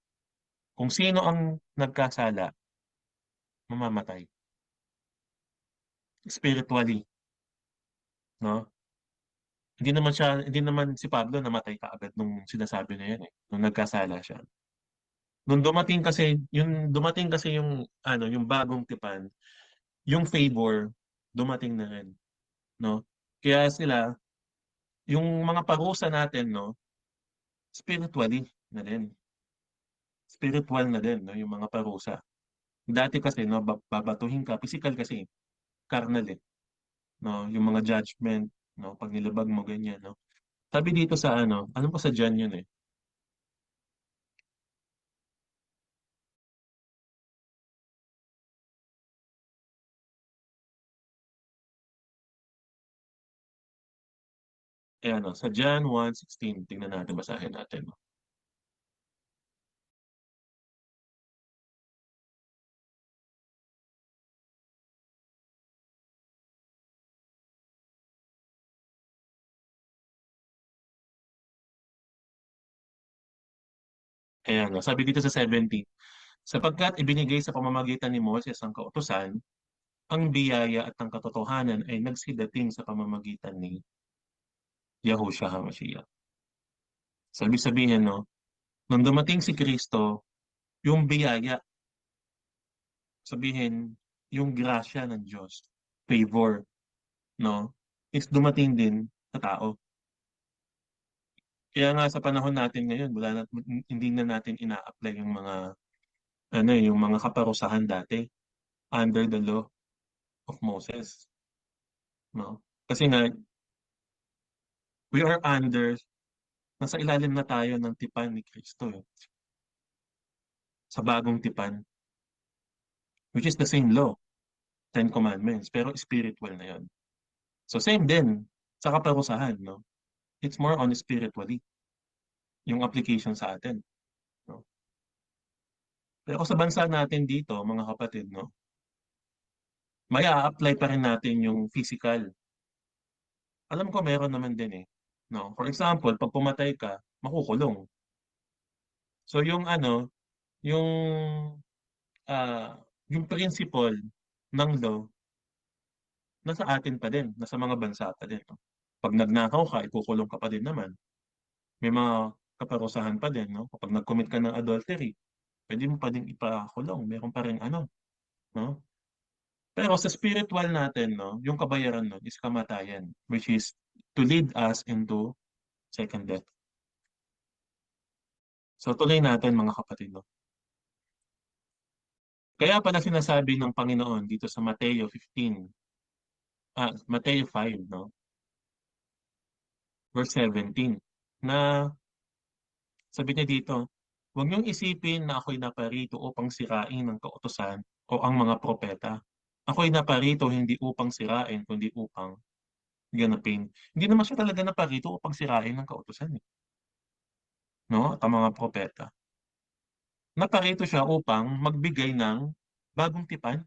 Kung sino ang nagkasala, mamamatay. Spiritually, no? Hindi naman si Pablo namatay kaagad nung sinasabi na yan eh, nung nagkasala siya. Dumating kasi yung ano, yung bagong tipan, yung favor dumating na rin, no? Kaya sila, yung mga parusa natin, no, spiritually na din. Spiritual na din, no, yung mga parusa. Dati kasi, no, babatuhin ka, physical kasi, carnal eh, no, yung mga judgment, no, pag nilabag mo ganyan, no. Sabi dito sa ano, alam ko sa John yun eh. Eh ano, sa John 1:16, tingnan natin, basahin natin, no. Ayan, no, sabi dito sa 17, sapagkat ibinigay sa pamamagitan ni Moses ang kautusan, ang biyaya at ang katotohanan ay nagsidating sa pamamagitan ni Yahushua HaMashiach. Sabi sabihin, no, nung dumating si Kristo, yung biyaya, sabihin, yung grasya ng Diyos, favor, no, is dumating din sa tao. Kaya nga sa panahon natin ngayon, hindi na natin ina-apply yung mga, ano, yung mga kaparusahan dati under the law of Moses, no? Kasi nga, we are under, nasa ilalim na tayo ng tipan ni Kristo, eh, sa bagong tipan, which is the same law, Ten Commandments, pero spiritual na yon. So same din sa kaparusahan, no? It's more on spiritually, yung application sa atin, no? Pero sa bansa natin dito, mga kapatid, no, may a-apply pa rin natin yung physical. Alam ko meron naman din eh, no? For example, pag pumatay ka, makukulong. So yung ano, yung yung principle ng law, nasa atin pa din, nasa mga bansa pa din, no? Pag nagnakaw ka, ikukulong ka pa din naman. May mga kaparusahan pa din, no? Kapag nag-commit ka ng adultery, pwede mo pa din ipakulong. Meron pa rin ano, no? Pero sa spiritual natin, no, yung kabayaran nun is kamatayan, which is to lead us into second death. So tuloy natin mga kapatid, no. Kaya pala sinasabi ng Panginoon dito sa Mateo 15, Mateo 5, no, verse 17, na sabi niya dito, huwag niyong isipin na ako'y naparito upang sirain ng kautusan o ang mga propeta. Ako'y naparito hindi upang sirain, kundi upang ganapin. Hindi naman siya talaga naparito upang sirain ng kautusan, eh, no? At ang mga propeta. Naparito siya upang magbigay ng bagong tipan.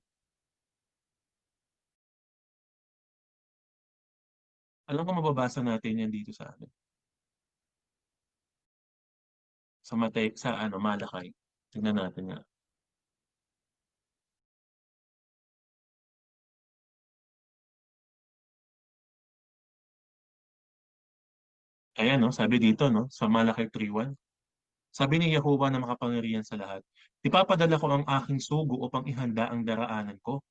Alam ko mababasa natin yan dito sa ano, sa ano, Malakay. Tingnan natin nga. Ayan, no, sabi dito, no, sa Malakay 3:1. Sabi ni Yahuwah na makapangyarihan sa lahat, ipapadala ko ang aking sugo upang ihanda ang daraanan ko,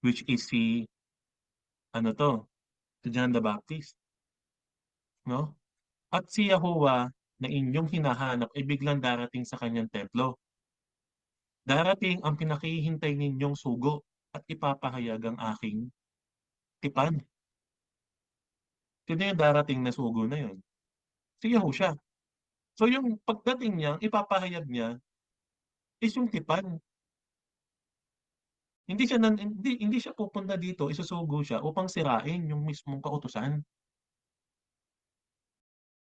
which is si, ano to, si John the Baptist, no? At si Yahuwah na inyong hinahanap ay biglang darating sa kanyang templo. Darating ang pinakihintay ninyong sugo at ipapahayag ang aking tipan. Sino yung darating na sugo na yun? Si Yahushua. So yung pagdating niya, ipapahayag niya is yung tipan. Hindi siya pupunta dito, isusugo siya upang sirain yung mismong kautusan,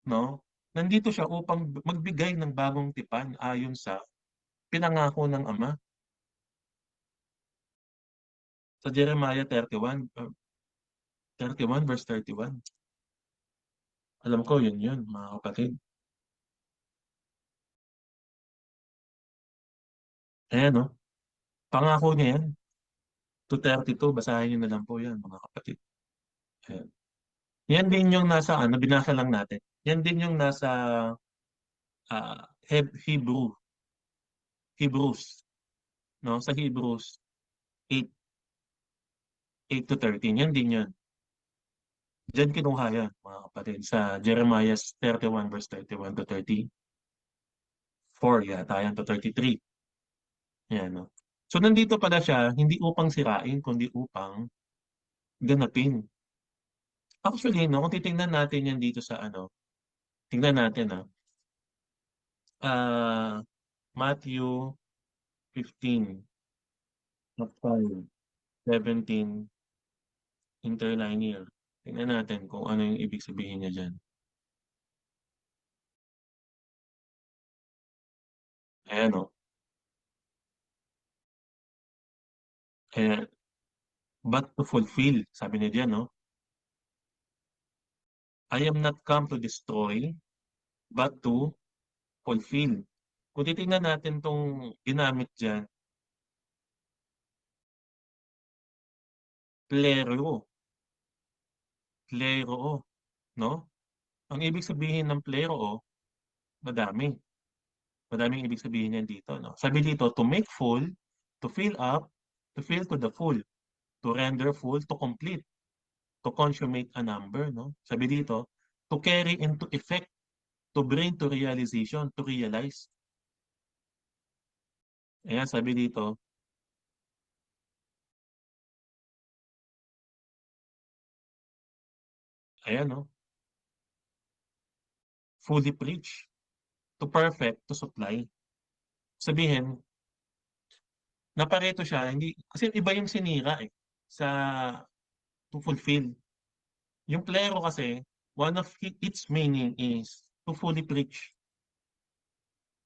no? Nandito siya upang magbigay ng bagong tipan ayon sa pinangako ng Ama sa Jeremiah 31, 31 verse 31. Alam ko yun mga kapatid. Ayan, no? Pangako niya yan. 2:32, basahin niyo na lang po yan mga kapatid. Ayan. Yan din yung nasa ano, binasa lang natin. Yan din yung nasa Hebrew, Hebrews, no? Sa Hebrews 8, 8 to 13. Yan din yan. Diyan kinuha yan, mga kapatid, sa Jeremiah 31 verse 31 to 34, yata yan, to 33. Yan, no? So, nandito pala siya, hindi upang sirain, kundi upang ganapin. Actually, no, kung titingnan natin yan dito sa ano, tingnan natin, Matthew 15, not 5, 17, interlinear. Tingnan natin kung ano yung ibig sabihin niya dyan. Ayan, no? Ayan, but to fulfill, sabi niya dyan, no? I am not come to destroy, but to fulfill. Kung titingnan natin tong ginamit dyan, plero, plero, no? Ang ibig sabihin ng plero, madami. Madaming ibig sabihin yan dito, no? Sabi dito, to make full, to fill up, to fill to the full, to render full, to complete, to consummate a number, no? Sabi dito, to carry into effect, to bring to realization, to realize. Ayan, sabi dito, ayan, no? Fully preach, to perfect, to supply. Sabihin, napareto siya, hindi, kasi iba yung sinira eh, sa to fulfill. Yung plero kasi, one of its meaning is to fully preach.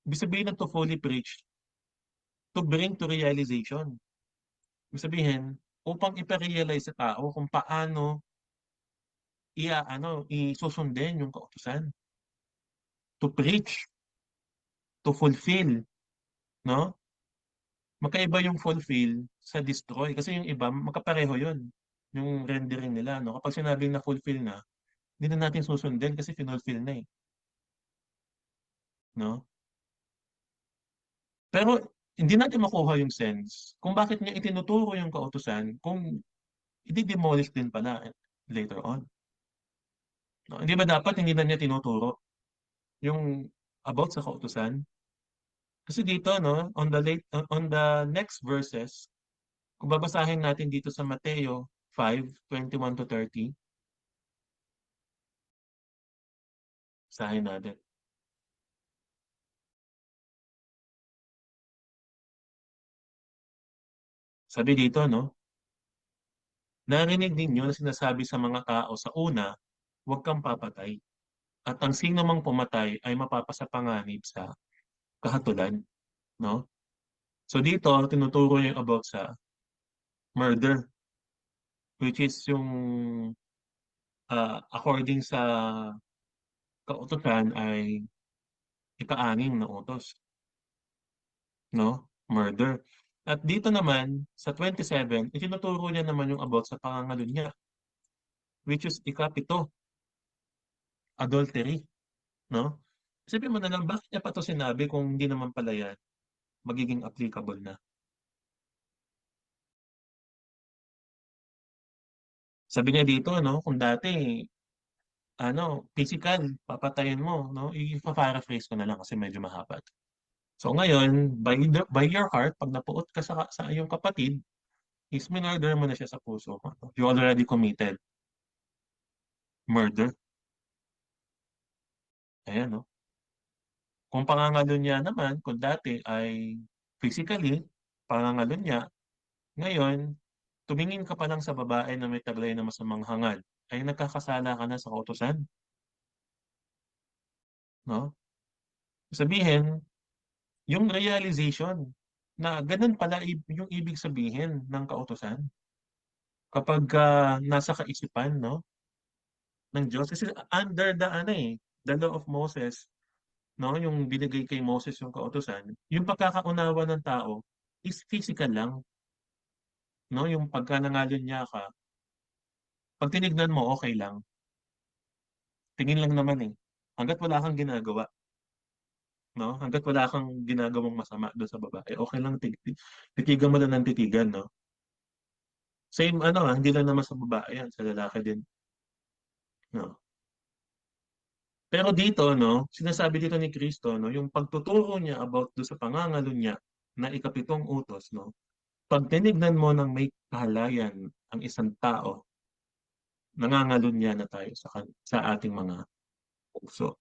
Ibig sabihin ng to fully preach, to bring to realization. Ibig sabihin, upang iparealize sa tao kung paano isusundin yung kautusan. To preach, to fulfill, no? Magkaiba yung fulfill sa destroy. Kasi yung iba, magkapareho yun. Yung rendering nila, no? Kapag sinabing na fulfill na, hindi na natin susundin kasi finulfill na eh. No? Pero hindi natin makuha yung sense kung bakit niya itinuturo yung kautusan kung i-demolish din pala later on. No? Hindi ba dapat hindi na niya tinuturo yung about sa kautusan? Kasi dito, no, on the next verses, kung babasahin natin dito sa Mateo 5:21 to 30, basahin natin. Sabi dito, no, narinig ninyo na sinasabi sa mga tao sa una, huwag kang papatay. At ang sino mang pumatay ay mapapasapanganib sa kahatulan, no? So dito, tinuturo niya about sa murder, which is yung according sa kautusan ay ika-anim na utos, no? Murder. At dito naman, sa 27, itinuturo niya naman yung about sa pangangalunya, which is ika-pito, adultery, no? Isipin mo na lang, bakit niya pa ito sinabi kung hindi naman pala yan magiging applicable na? Sabi niya dito, no, kung dati, physical, papatayin mo, no? I-paraphrase ko na lang kasi medyo mahaba. So ngayon, by your heart, pag napuot ka sa iyong kapatid, is minurder mo na siya sa puso mo. You already committed murder. Ayan, no? Kung pangangalo niya naman, kung dati ay physically, pangangalo niya, ngayon, tumingin ka pa lang sa babae na may taglay na masamang hangad, ay nagkakasala ka na sa kautusan. no? Sabihin, yung realization na ganun pala yung ibig sabihin ng kautusan kapag nasa kaisipan, no, ng Diyos. Kasi under the ano the law of Moses, no, yung binigay kay Moses yung kautusan, yung pagkakaunawa ng tao is physical lang, no, yung pagka nangalun niya ka, pag tinignan mo okay lang, tingin lang naman hangga't wala kang ginagawa, no, hangga't wala kang ginagawang masama doon sa babae, okay lang, titigan mo lang ng titigan, no. Same ano hindi lang naman sa babae yan, sa lalaki din, no. Pero dito, no, sinasabi dito ni Kristo, no, yung pagtuturo niya about do sa pangangalo niya na ikapitong utos, no, pag tinignan mo ng may kahalayan ang isang tao, nangangalun niya na tayo sa ating mga puso.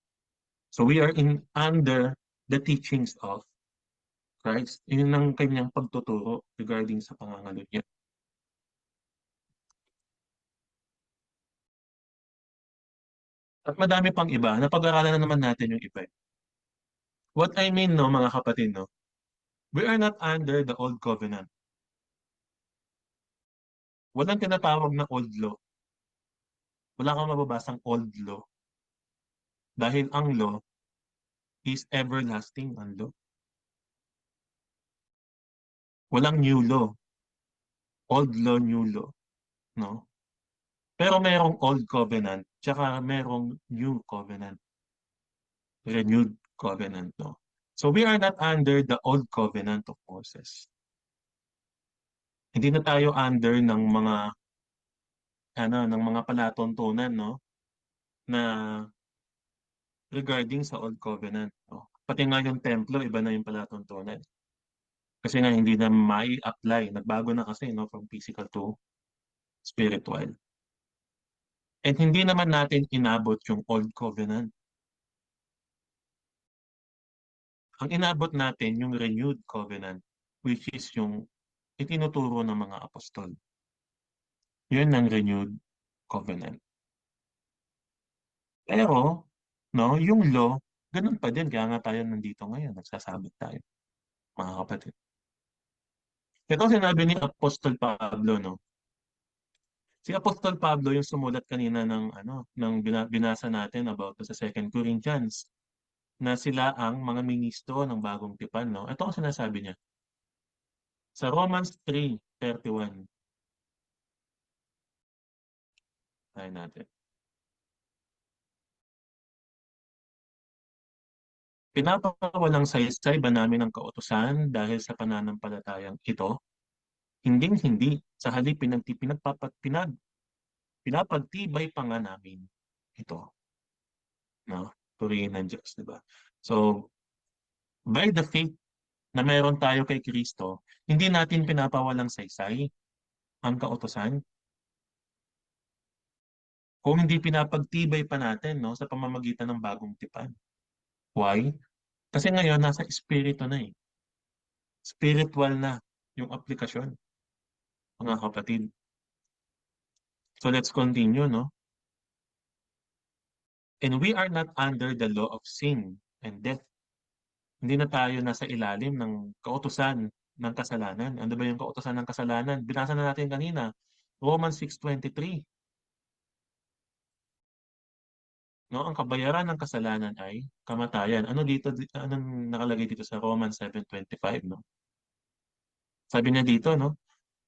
So we are in under the teachings of Christ. Yun ang kanyang pagtuturo regarding sa pangangalo niya. At madami pang iba, napag-aralan na naman natin yung iba. What I mean, no, mga kapatid, no, we are not under the old covenant. Walang tinatawag na old law. Wala kang mababasang old law. Dahil ang law is everlasting ang law. Walang new law. Old law, new law. No? Pero merong old covenant, tsaka merong new covenant. Renewed covenant. No? So we are not under the old covenant of Moses. Hindi na tayo under ng mga ng mga palatuntunan, no, na regarding sa old covenant, no. Pati nga yung templo iba na yung palatuntunan. Kasi nga hindi na mai-apply, nagbago na kasi, no, from physical to spiritual. And hindi naman natin inabot yung old covenant. Ang inabot natin yung renewed covenant, which is yung itinuturo ng mga apostol. Yun ang renewed covenant. Pero, no, yung law, ganun pa din. Kaya nga tayo nandito ngayon, nagsasabit tayo, mga kapatid. Ito sinabi ni Apostol Pablo, no? Si Apostol Pablo yung sumulat kanina ng ng binasa natin about sa 2 Corinthians na sila ang mga ministro ng bagong tipan, no? Ito ang sinasabi niya sa Romans 3:31. Tayo natin. Pinapawalang saysay ba namin ang kautusan dahil sa pananampalatayang ito? Hinding-hindi. Sa halip pinapagtibay pa nga namin ito, no? Purihin ng Diyos, di ba? So, by the faith na meron tayo kay Kristo, hindi natin pinapawalang saysay ang kautusan. Kung hindi pinapagtibay pa natin, no, sa pamamagitan ng bagong tipan. Why? Kasi ngayon, nasa espiritu na eh. Spiritual na yung aplikasyon, mga kapatid. So let's continue, no? And we are not under the law of sin and death. Hindi na tayo nasa ilalim ng kautusan ng kasalanan. Ano ba yung kautusan ng kasalanan? Binasa na natin kanina, Romans 6:23. No, ang kabayaran ng kasalanan ay kamatayan. Anong nakalagay dito sa Romans 7:25, no? Sabi niya dito, no?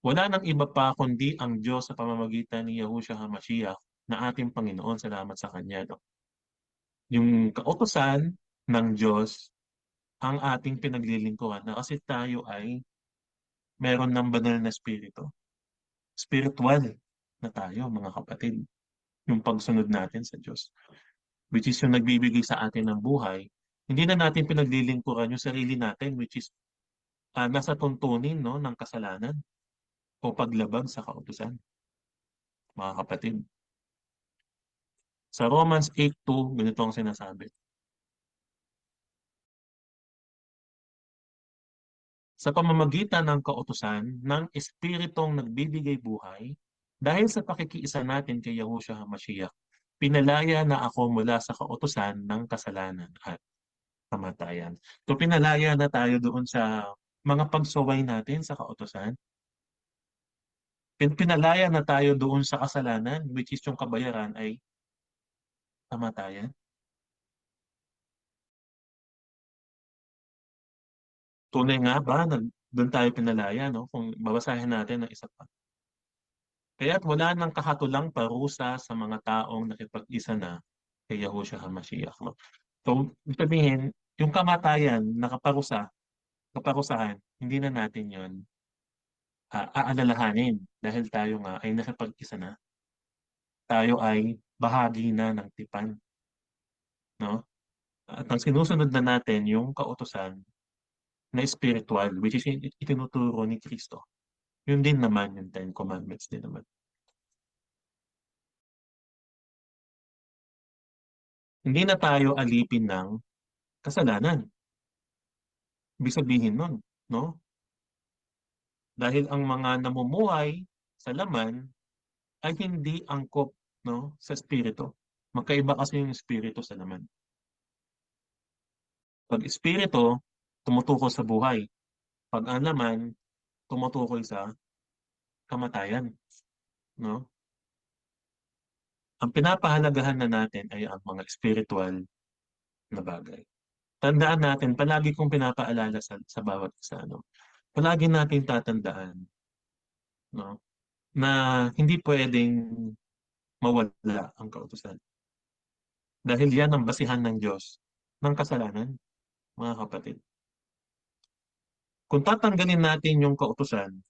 Wala nang iba pa kundi ang Diyos sa pamamagitan ni Yahushua HaMashiach na ating Panginoon. Salamat sa Kanya, no? Yung kautusan ng Diyos ang ating pinaglilingkuran na kasi tayo ay meron ng banal na espiritu. Spiritual na tayo, mga kapatid. Yung pagsunod natin sa Diyos, which is yung nagbibigay sa atin ng buhay. Hindi na natin pinaglilingkuran yung sarili natin, which is nasa tuntunin, no, ng kasalanan o paglabag sa kautusan, mga kapatid. Sa Romans 8:2, ganito ang sinasabi. Sa pamamagitan ng kautusan ng Espiritong nagbibigay buhay, dahil sa pakikiisa natin kay Yahushua HaMashiach, pinalaya na ako mula sa kautusan ng kasalanan at kamatayan. So pinalaya na tayo doon sa mga pagsuway natin sa kautusan. Pinalaya na tayo doon sa kasalanan, which is yung kabayaran ay kamatayan. Tunay nga ba na doon tayo pinalaya, no? Kung babasahin natin ng isa pa. Kaya't wala nang kahatulang parusa sa mga taong nakipag-isa na kay Yahushua HaMashiach, no? So, ibig sabihin, yung kamatayan, kaparusahan, hindi na natin yon aalalahanin dahil tayo nga ay nakipag-isa na. Tayo ay bahagi na ng tipan, no? At ang sinusunod na natin yung kautusan na spiritual, which is itinuturo ni Kristo. Yun din naman yung Ten Commandments din naman. Hindi na tayo alipin ng kasalanan. Ibig sabihin nun, no? Dahil ang mga namumuhay sa laman ay hindi angkop, no, sa espiritu. Magkaiba kasi yung espiritu sa laman. Pag espiritu, tumutukoy sa buhay. Pag ang laman, tumutukoy sa kamatayan, no? Ang pinapahalagahan na natin ay ang mga spiritual na bagay. Tandaan natin, palagi kong pinapaalala sa bawat isa, no? Palagi natin tatandaan, no, na hindi pwedeng mawala ang kautusan. Dahil yan ang basihan ng Diyos ng kasalanan, mga kapatid. Kung tatanggalin natin yung kautusan,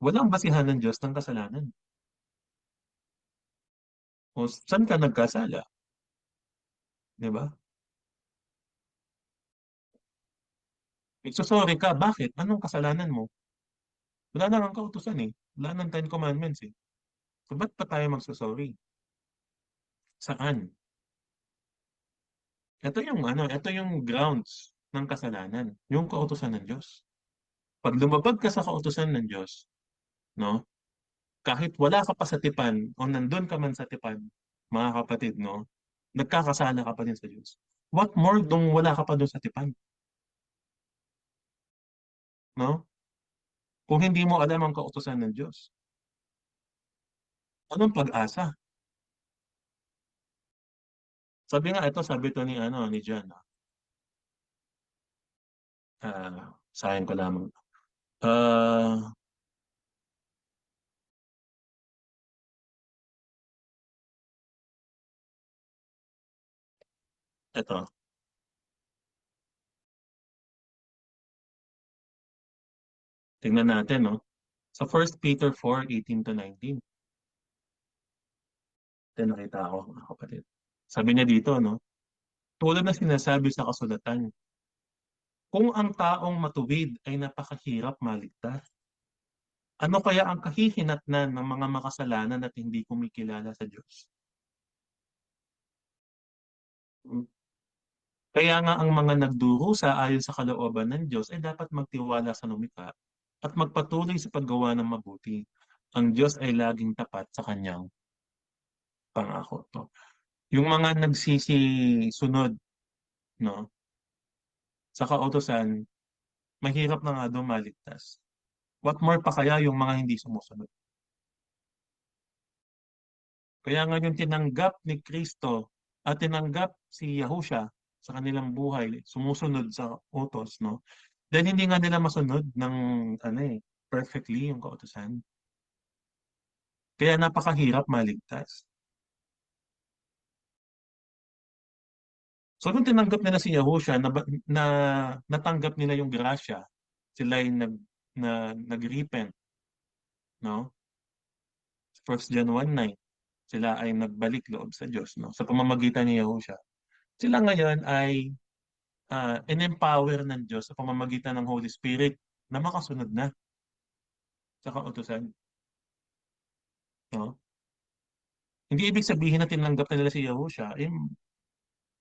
walang basihan ng Diyos ng kasalanan. O saan ka nagkasala? Di ba? Sorry ka, bakit? Anong kasalanan mo? Wala na ang kautusan eh. Wala nang Ten Commandments eh. So ba't pa tayo magsasorry? Saan? Ito yung grounds ng kasalanan, yung kautusan ng Diyos. Pag lumabag ka sa kautusan ng Diyos, no? Kahit wala ka pa sa tipan o nandun ka man sa tipan, mga kapatid, no? Nagkakasala ka pa din sa Diyos. What more kung wala ka pa doon sa tipan, no? Kung hindi mo alam ang kautusan ng Diyos, anong pag-asa? Sabi nga ito, sabi to ni John, sayang ko lamang. Ah, ito, tingnan natin, no? Sa 1 Peter 4:18-19, ito nakita ako, mga kapatid. Sabi niya dito, no? Tulad na sinasabi sa kasulatan, kung ang taong matuwid ay napakahirap maligtas, ano kaya ang kahihinatnan ng mga makasalanan at hindi kumikilala sa Diyos? Kaya nga ang mga nagdurusa ayon sa kalooban ng Diyos ay dapat magtiwala sa lumikha at magpatuloy sa paggawa ng mabuti. Ang Diyos ay laging tapat sa kanyang pangako. No? Yung mga nagsisisunod, no, sa kautusan, mahirap na nga daw maligtas. What more pa kaya yung mga hindi sumusunod? Kaya nga yung tinanggap ni Kristo at tinanggap si Yahusha sa kanilang buhay, sumusunod sa utos, no? Dahil hindi nga nila masunod ng perfectly yung kautusan. Kaya napakahirap maligtas. So nung tinanggap nila si Yahusha, na natanggap nila yung grasya, sila ay nag-repent, no? First John 1:9, sila ay nagbalik loob sa Diyos, no? Sa pamamagitan ni Yahusha. Sila ngayon ay in-empower ng Diyos sa pamamagitan ng Holy Spirit na makasunod na sa kautusan, no? Hindi ibig sabihin na tinanggap na nila si Yahusha,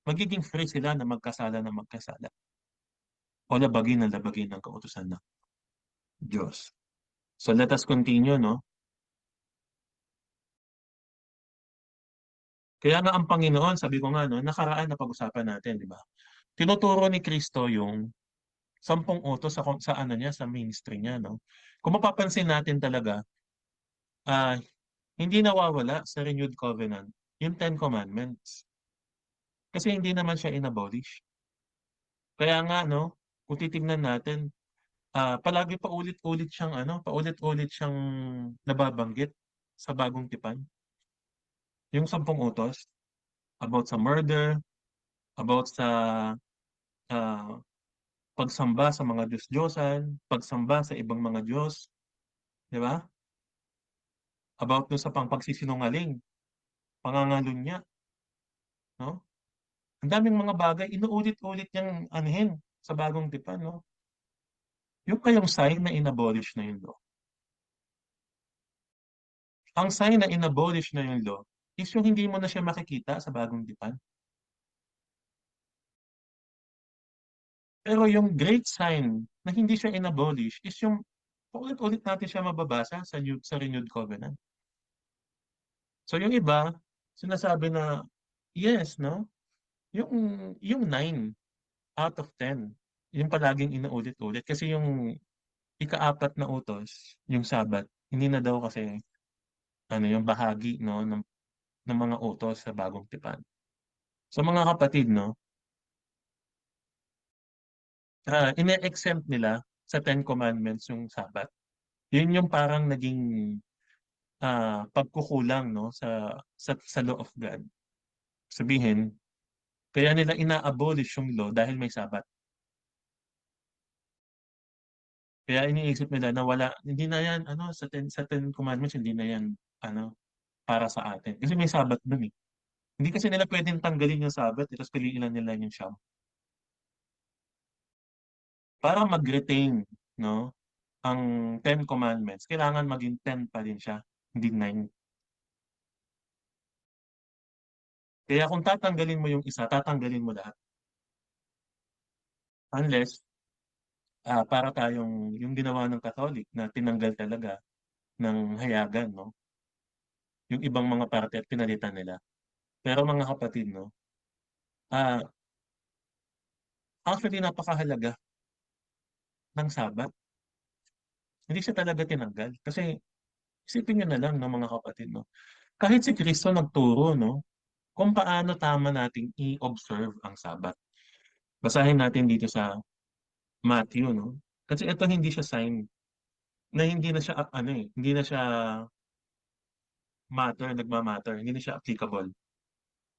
magiging free sila na magkasala na magkasala o labagin na labagin ng kautusan ng Diyos. So let us continue, no? Kaya nga ang Panginoon, sabi ko nga, no, nakaraan na pag-usapan natin, di ba? Tinuturo ni Kristo yung 10 utos sa ano niya, sa ministry niya, no? Kung mapapansin natin talaga, ah, hindi nawawala sa renewed covenant yung Ten Commandments. Kasi hindi naman siya inabolish. Kaya nga, no, kung titignan natin, palagi paulit-ulit siyang nababanggit sa bagong tipan. Yung 10 utos about sa murder, about sa ah, pagsamba sa mga Diyos-Diyosan, pagsamba sa ibang mga Diyos, di ba? About dun sa pagsisinungaling, pangangalunya, no? Ang daming mga bagay, inuulit-ulit niyang anuhin sa bagong tipan, no? Yung kayong sign na inabolish na yung law. Ang sign na inabolish na yung law is yung hindi mo na siya makikita sa bagong tipan. Pero yung great sign na hindi siya inabolish is yung paulit-ulit natin siya mababasa sa renewed covenant. So yung iba, sinasabi na, yes, no? Yung, yung 9 out of 10, yung palaging inuulit-ulit. Kasi yung ika-4 na utos, yung Sabat, hindi na daw kasi yung bahagi, no, ng mga utos sa bagong tipan. So mga kapatid, no, ine-exempt nila sa Ten Commandments yung Sabat. Yun yung parang naging pagkukulang, no, sa law of God. Sabihin, kaya nila ina-abolish yung law dahil may Sabat. Kaya iniisip nila na wala, hindi na yan, sa Ten Commandments, hindi na yan, ano, para sa atin. Kasi may Sabat dun eh. Hindi kasi nila pwedeng tanggalin yung Sabat, tapos piliin lang nila yung Siyam. Para mag-retain, no, ang Ten Commandments, kailangan maging 10 pa rin siya, hindi 9. Kaya kung tatanggalin mo yung isa, tatanggalin mo lahat. Unless, para tayong yung ginawa ng Catholic na tinanggal talaga ng hayagan, no? Yung ibang mga parte at pinalitan nila. Pero mga kapatid, no, ah, actually napakahalaga ng Sabat. Hindi siya talaga tinanggal. Kasi isipin nyo na lang ng mga kapatid, no? Kahit si Kristo nagturo, no, kung paano tama nating i-observe ang Sabat. Basahin natin dito sa Matthew, no? Kasi ito hindi siya sign na hindi na siya, hindi na siya nagmamatter, hindi na siya applicable.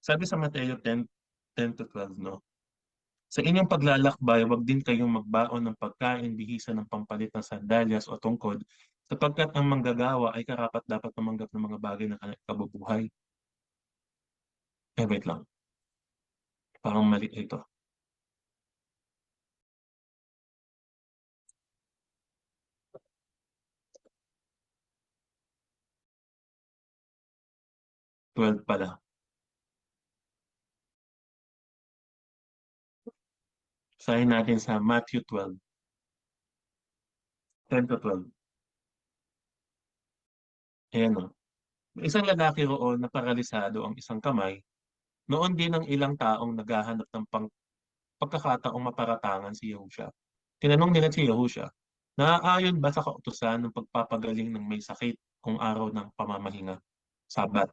Sabi sa Mateo 10:10-12, no? Sa inyong paglalakbay, huwag din kayong magbaon ng pagkain, bihisa ng pampalit ng sandalyas o tungkod, sapagkat ang manggagawa ay karapat-dapat tumanggap ng mga bagay na kabubuhay. Wait lang. Parang mali ito. 12 pala. Sahin natin sa Matthew 12, 10-12. Ayan o. May isang lalaki roon na paralisado ang isang kamay. Noon din ang ilang taong naghahanap ng pagkakataong maparatangan si Yahusha. Tinanong nila si Yahusha, naaayon ba sa kautusan ng pagpapagaling ng may sakit kung araw ng pamamahinga? Sabat.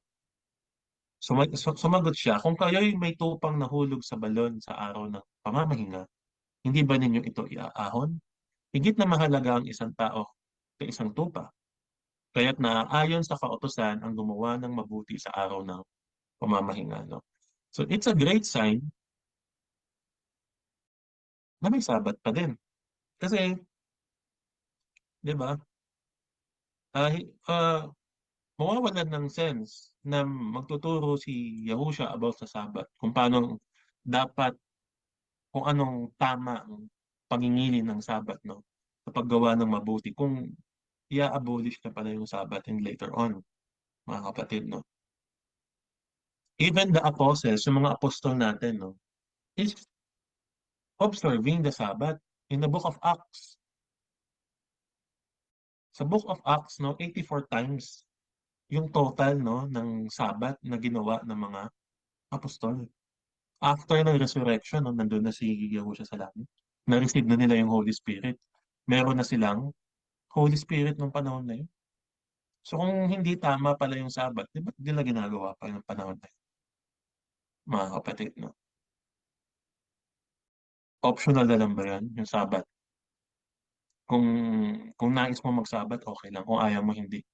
Sumagot siya, kung kayo'y may tupang nahulog sa balon sa araw ng pamamahinga, hindi ba ninyo ito iaahon? Higit na mahalaga ang isang tao sa isang tupa. Kaya't naaayon sa kautusan ang gumawa ng mabuti sa araw ng pamamahinga. No? So it's a great sign na may sabat pa din. Kasi, di ba, ah, hi- ah, mawawalan ng sense na magtuturo si Yahusha about sa Sabat, kung paano dapat, kung anong tama ang pangingili ng Sabat, no? Sa paggawa ng mabuti, kung i-abolish na pala yung Sabat and later on, mga kapatid, no? Even the apostles, yung mga apostol natin, no, is observing the Sabbath in the book of Acts. Sa book of Acts, no, 84 times yung total, no, ng Sabbath na ginawa ng mga apostol. After ng resurrection, no, nandun na si Yahushua sa langit. Na-receive na nila yung Holy Spirit. Meron na silang Holy Spirit nung panahon na yun. So kung hindi tama pala yung Sabbath, di ba nila ginagawa pa yung panahon na yun, mga kapatid, no? Optional na lang ba yan, yung Sabbath? Kung kung nais mo mag-Sabbath, okay lang. Kung ayaw mo, hindi.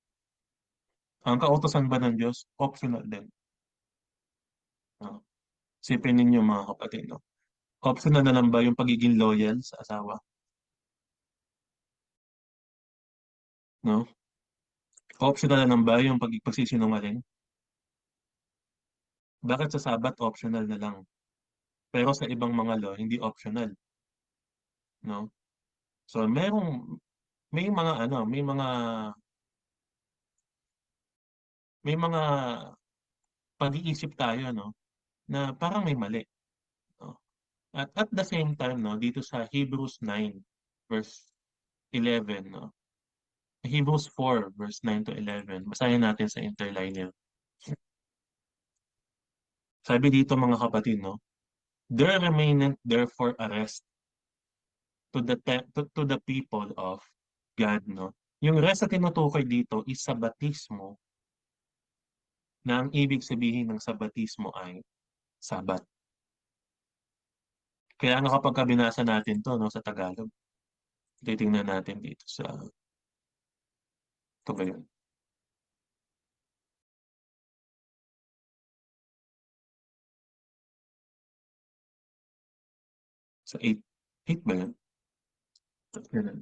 Ang kautosan ba ng Diyos, optional din. No? Sipin ninyo mga kapatid, no? Optional na lang ba yung pagiging loyal sa asawa? No? Optional na lang ba yung pagsisinungaling? Bakit sa Sabbath optional na lang? Pero sa ibang mga law, hindi optional, no? So may mga pag-iisip tayo, no, na parang may mali, no? At the same time, no, dito sa Hebrews 9 verse 11, no? Hebrews 4 verse 9 to 11. Basahin natin sa interlinear. Sabi dito mga kapatid, no, there remaineth therefore a rest to the people of God, no? Yung rest na tinutukoy dito is sa batismo, na ang ibig sabihin ng sa batismo ay Sabat. Kaya nga kapag binasa natin to, no, sa Tagalog, titingnan natin dito sa, ito ba yun? Sa 8. 8 ba yun? Ganun.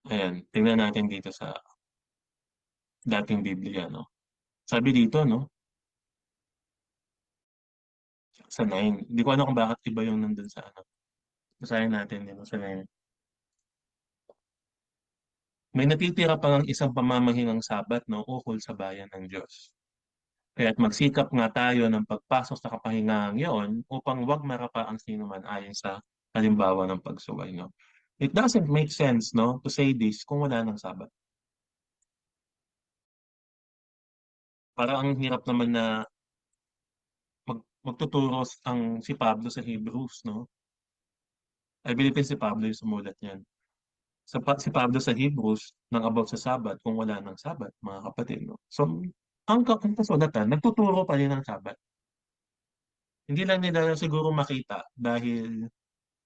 Ayan, tingnan natin dito sa dating Biblia, no? Sabi dito, no, sa 9. Hindi ko alam kung bakit iba yung nandun sa ano. Basahin natin dito sa 9. May natitira pa ng isang pamamahinang Sabat, no, ukol sa bayan ng Diyos. Kaya't magsikap nga tayo ng pagpasok sa kapahingahan iyon upang wag marapa ang sinuman ayon sa halimbawa ng pagsuway, no? It doesn't make sense, no, to say this kung wala ng Sabat. Para ang hirap naman na magtuturo ang si Pablo sa Hebrews, no? I believe si Pablo yung sumulat niyan. Si Pablo sa Hebrews nang about sa Sabat kung wala ng Sabat, mga kapatid, no? So, ang kasulatan, nagtuturo pa rin ng Sabat. Hindi lang nila siguro makita dahil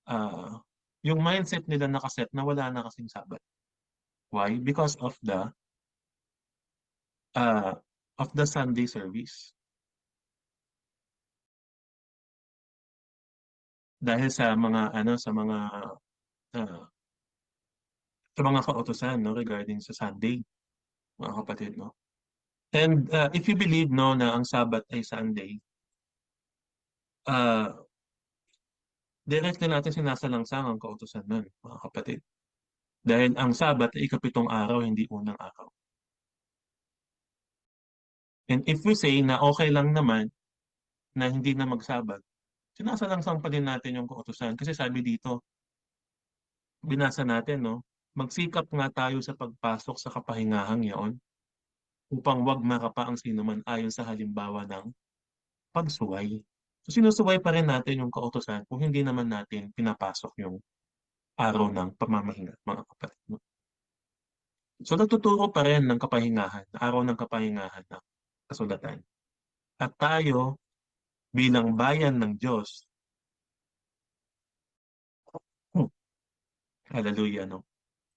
ah, yung mindset nila nakaset na wala na kasing Sabat. Why? Because uh, of the Sunday service. Dahil ah, sa mga kautusan, no, regarding sa Sunday, mga kapatid, no. And if you believe, no, na ang Sabat ay Sunday, uh, direct na natin sinasalangsang ang kautusan nun, mga kapatid. Dahil ang Sabat ay ikapitong araw, hindi unang araw. And if we say na okay lang naman na hindi na magsabat, sinasalangsang pa din natin yung kautusan. Kasi sabi dito, binasa natin, no, magsikap nga tayo sa pagpasok sa kapahingahang yaon upang wag makapa ang sinuman ayon sa halimbawa ng pagsuway. So sinusuway pa rin natin yung kautusan kung hindi naman natin pinapasok yung araw ng pamamahinga, mga kapatid, no? So nagtuturo pa rin ng kapahingahan, araw ng kapahingahan ng kasulatan. At tayo bilang bayan ng Diyos, hmm, hallelujah, no?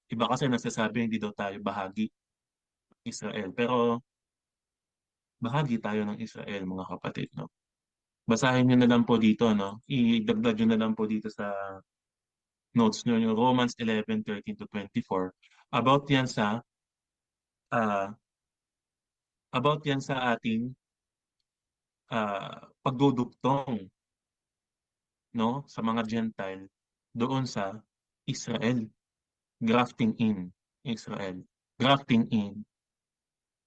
Iba kasi nagsasabi hindi daw tayo bahagi ng Israel. Pero bahagi tayo ng Israel, mga kapatid, no? Basahin nyo na lang po dito, no? Idagdag nyo na lang po dito sa notes nyo yung Romans 11:13 to 24. About yan sa ah, about yan sa ating pagdudugtong, no, sa mga Gentile doon sa Israel, grafting in Israel, grafting in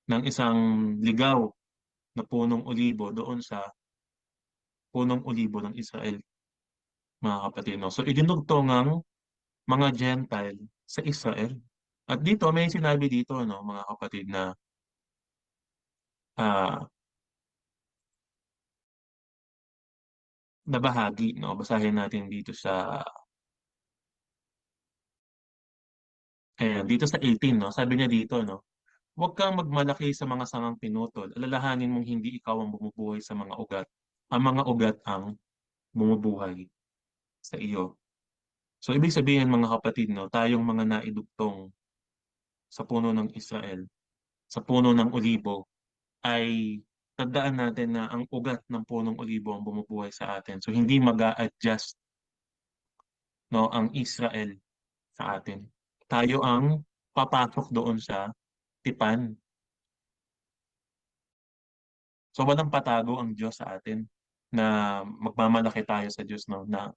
ng isang ligaw na punong olibo doon sa punong olibo ng Israel, mga kapatid, no? So idinugtong ang mga Gentile sa Israel. At dito, may sinabi dito, no, mga kapatid, na ah, na bahagi, no? Basahin natin dito sa, ayan, dito sa 18, no? Sabi niya dito, no? Huwag kang magmalaki sa mga sangang pinutol. Alalahanin mong hindi ikaw ang bumubuhay sa mga ugat. Ang mga ugat ang bumubuhay sa iyo. So, ibig sabihin, mga kapatid, no, tayong mga naidugtong sa puno ng Israel, sa puno ng olibo, ay tandaan natin na ang ugat ng punong olibo ang bumubuhay sa atin. So, hindi mag-a-adjust, no, ang Israel sa atin. Tayo ang papasok doon sa tipan. So, walang patago ang Diyos sa atin na magmamalaki tayo sa Diyos, no, na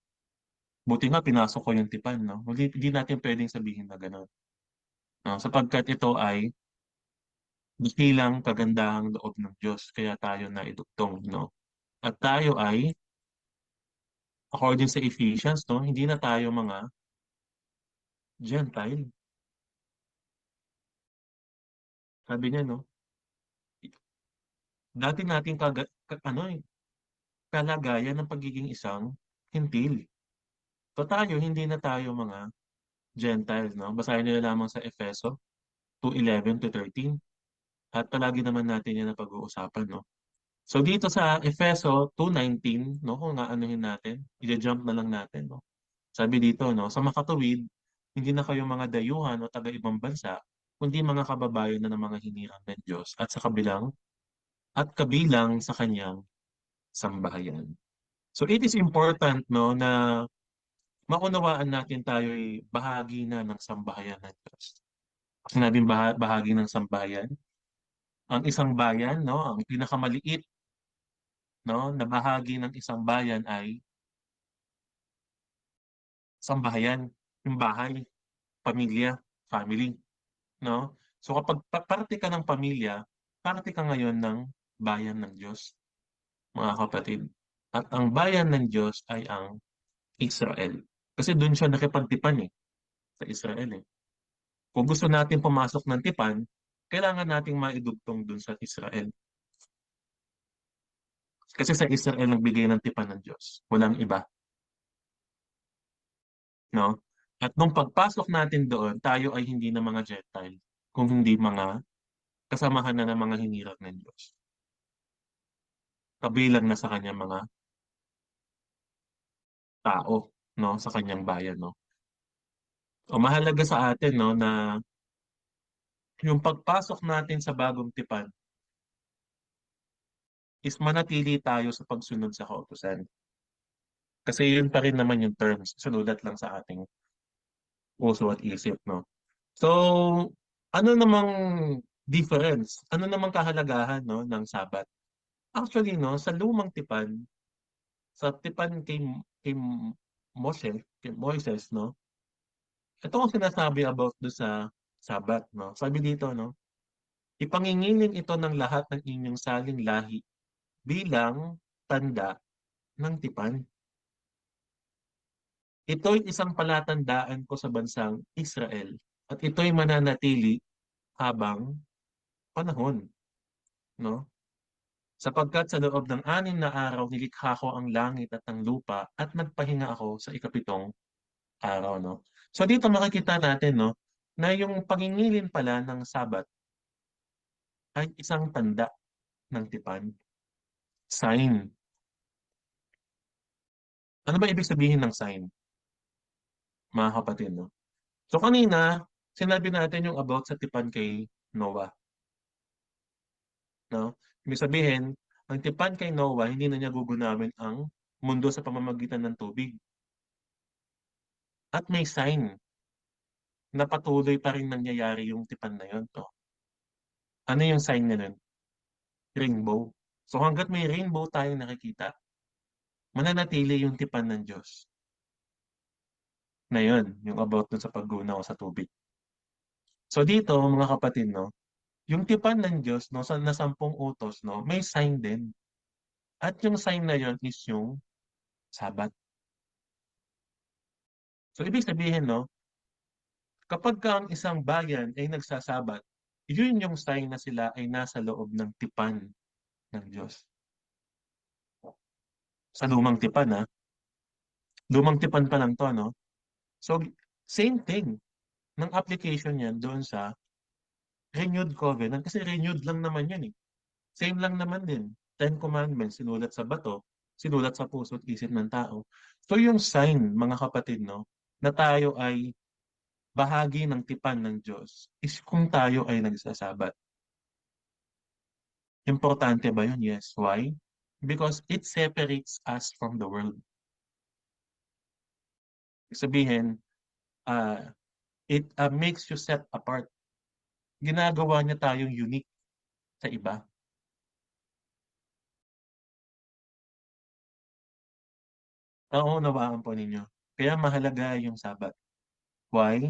buti nga pinasok ko yung tipan, no. Hindi natin pwedeng sabihin na gano'n, no, sapagkat ito ay dakilang kagandahang loob ng Diyos kaya tayo na idugtong, no. At tayo ay, according sa Ephesians, no, hindi na tayo mga Gentile. Sabi niya, no, dati nating kalagayan ng pagiging isang hintil. So tayo, hindi na tayo mga Gentiles, no? Basahin niyo lamang sa Efeso 2:11 to 13. At palagi naman natin yan na pag-uusapan, no? So dito sa Efeso 2:19, no, kung naanuhin natin, i-jump na lang natin, no? Sabi dito, no, sa makatuwid, hindi na kayo mga dayuhan o taga-ibang bansa, kundi mga kababayan na ng mga hinirang ng Diyos at kabilang sa kanyang sambahayan. So it is important, no, na maunawaan natin tayo'y bahagi na ng sambahayan ng Diyos. Sinabing bahagi ng sambahayan, ang isang bayan, no, ang pinakamaliit, no, na bahagi ng isang bayan ay sambahayan, yung bahay, pamilya, family, no? So kapag parte ka ng pamilya, parte ka ngayon ng bayan ng Diyos, mga kapatid. At ang bayan ng Diyos ay ang Israel. Kasi doon siya nakipagtipan, sa Israel, eh. Kung gusto natin pumasok ng tipan, kailangan nating maidugtong doon sa Israel. Kasi sa Israel nagbigay ng tipan ng Diyos. Walang iba, no? At nung pagpasok natin doon, tayo ay hindi na mga Gentile, kung hindi mga kasamahan na ng mga hinirang ng Diyos. Kabilang na sa kanyang mga tao, no? Sa kanyang bayan, no? O mahalaga sa atin, no, na yung pagpasok natin sa bagong tipan is manatili tayo sa pagsunod sa kautusan. Kasi yun pa rin naman yung terms, sunulat lang sa ating puso at isip, no? So, ano namang difference? Ano namang kahalagahan, no, ng Sabat? Actually, no, sa lumang tipan, sa tipan kay Moises, no, ito ang sinasabi about do sa Sabat, no. Sabi dito, no, ipangingilin ito ng lahat ng inyong saling lahi bilang tanda ng tipan. Ito'y isang palatandaan ko sa bansang Israel at ito'y mananatili habang panahon, no? Sapagkat sa loob ng 6 na araw nilikha ko ang langit at ang lupa at nagpahinga ako sa ikapitong araw, no? So dito makikita natin, no, na yung pangingilin pala ng Sabat ay isang tanda ng tipan, sign. Ano ba ibig sabihin ng sign, mga kapatid, no? So kanina, sinabi natin yung about sa tipan kay Noah, no? Ibig sabihin, ang tipan kay Noah, hindi na niya gugunawin ang mundo sa pamamagitan ng tubig. At may sign na patuloy pa rin nangyayari yung tipan na yun, no? Ano yung sign niya nun? Rainbow. So hanggat may rainbow tayong nakikita, mananatili yung tipan ng Diyos na yun, yung about dun sa paggunaw sa tubig. So dito, mga kapatid, no, yung tipan ng Diyos, no, na 10 utos, no, may sign din. At yung sign na yun is yung Sabat. So ibig sabihin, no, Kapag ka ang isang bayan ay nagsasabat, yun yung sign na sila ay nasa loob ng tipan ng Diyos. Sa lumang tipan, ha? Lumang tipan pa lang to, no? So, same thing ng application yan doon sa renewed covenant. Kasi renewed lang naman yan, eh. Same lang naman din. Ten Commandments, sinulat sa bato, sinulat sa puso at isip ng tao. So yung sign, mga kapatid, no, na tayo ay bahagi ng tipan ng Diyos is kung tayo ay nagsasabat. Importante ba yun? Yes. Why? Because it separates us from the world. Sabihin, uh, it makes you set apart. Ginagawa niya tayong unique sa iba. Naunawaan po ninyo. Kaya mahalaga yung sabat. Why?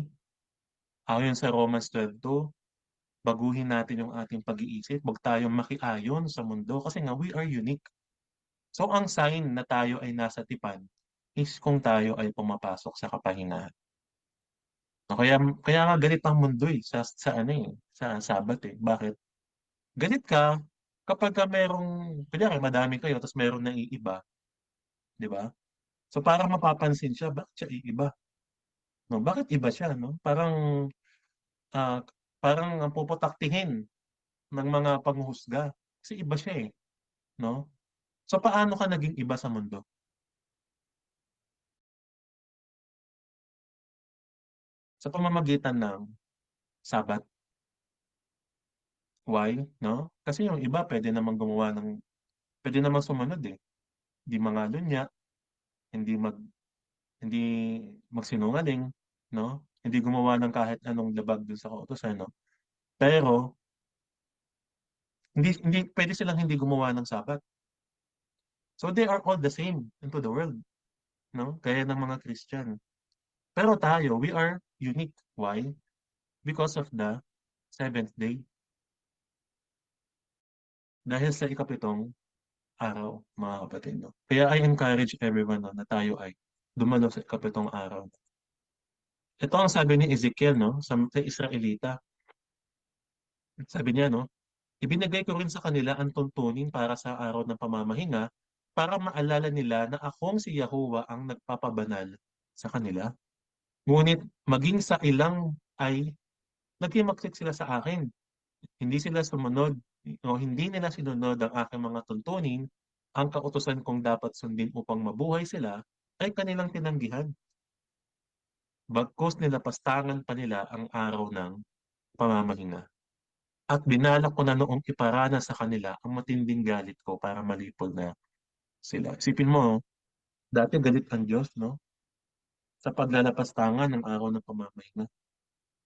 Ayon sa Romans 12:2, baguhin natin yung ating pag-iisip. Huwag tayong makiayon sa mundo kasi nga we are unique. So ang sign na tayo ay nasa tipan is kung tayo ay pumapasok sa kapahingahan. No, kaya nga galit ang mundo eh, sa ano eh, sa Sabat eh. Bakit? Galit ka kapag ka merong, kunyari madami kayo tapos meron nang iiba, di ba? So parang mapapansin siya, bakit siya iiba? No, bakit iba siya, no? Ah, parang ang puputaktihin ng mga panghuhusga. Kasi iba siya eh, no? So paano ka naging iba sa mundo? Sa pamamagitan ng Sabat. Why? No? Kasi yung iba pwede namang sumunod eh. Hindi mangalunya, hindi mag, hindi magsinungaling, no? Hindi gumawa ng kahit anong labag dun sa kautusan, no? Pero, hindi, pwede silang hindi gumawa ng Sabat. So they are all the same into the world, no? Kaya ng mga Christian. Pero tayo, we are unique. Why? Because of the seventh day. Dahil sa ikapitong araw, mga kapatid. No? Kaya I encourage everyone no, na tayo ay dumalo sa ikapitong araw. Ito ang sabi ni Ezekiel no, sa Israelita. Sabi niya, no, ibinigay ko rin sa kanila ang tuntunin para sa araw ng pamamahinga para maalala nila na akong si Yahuwah ang nagpapabanal sa kanila. Ngunit maging sa ilang ay naghimaksik sila sa akin. Hindi sila sumunod o hindi nila sinunod ang aking mga tuntunin, ang kautusan kong dapat sundin upang mabuhay sila ay kanilang tinanggihan. Bagkus nilapastangan pa nila ang araw ng pamamahinga. At binalak ko na noong iparana sa kanila ang matinding galit ko para malipol na sila. Isipin mo, dati galit ang Diyos, no? Sa paglalapastangan ng araw ng pamamahinga.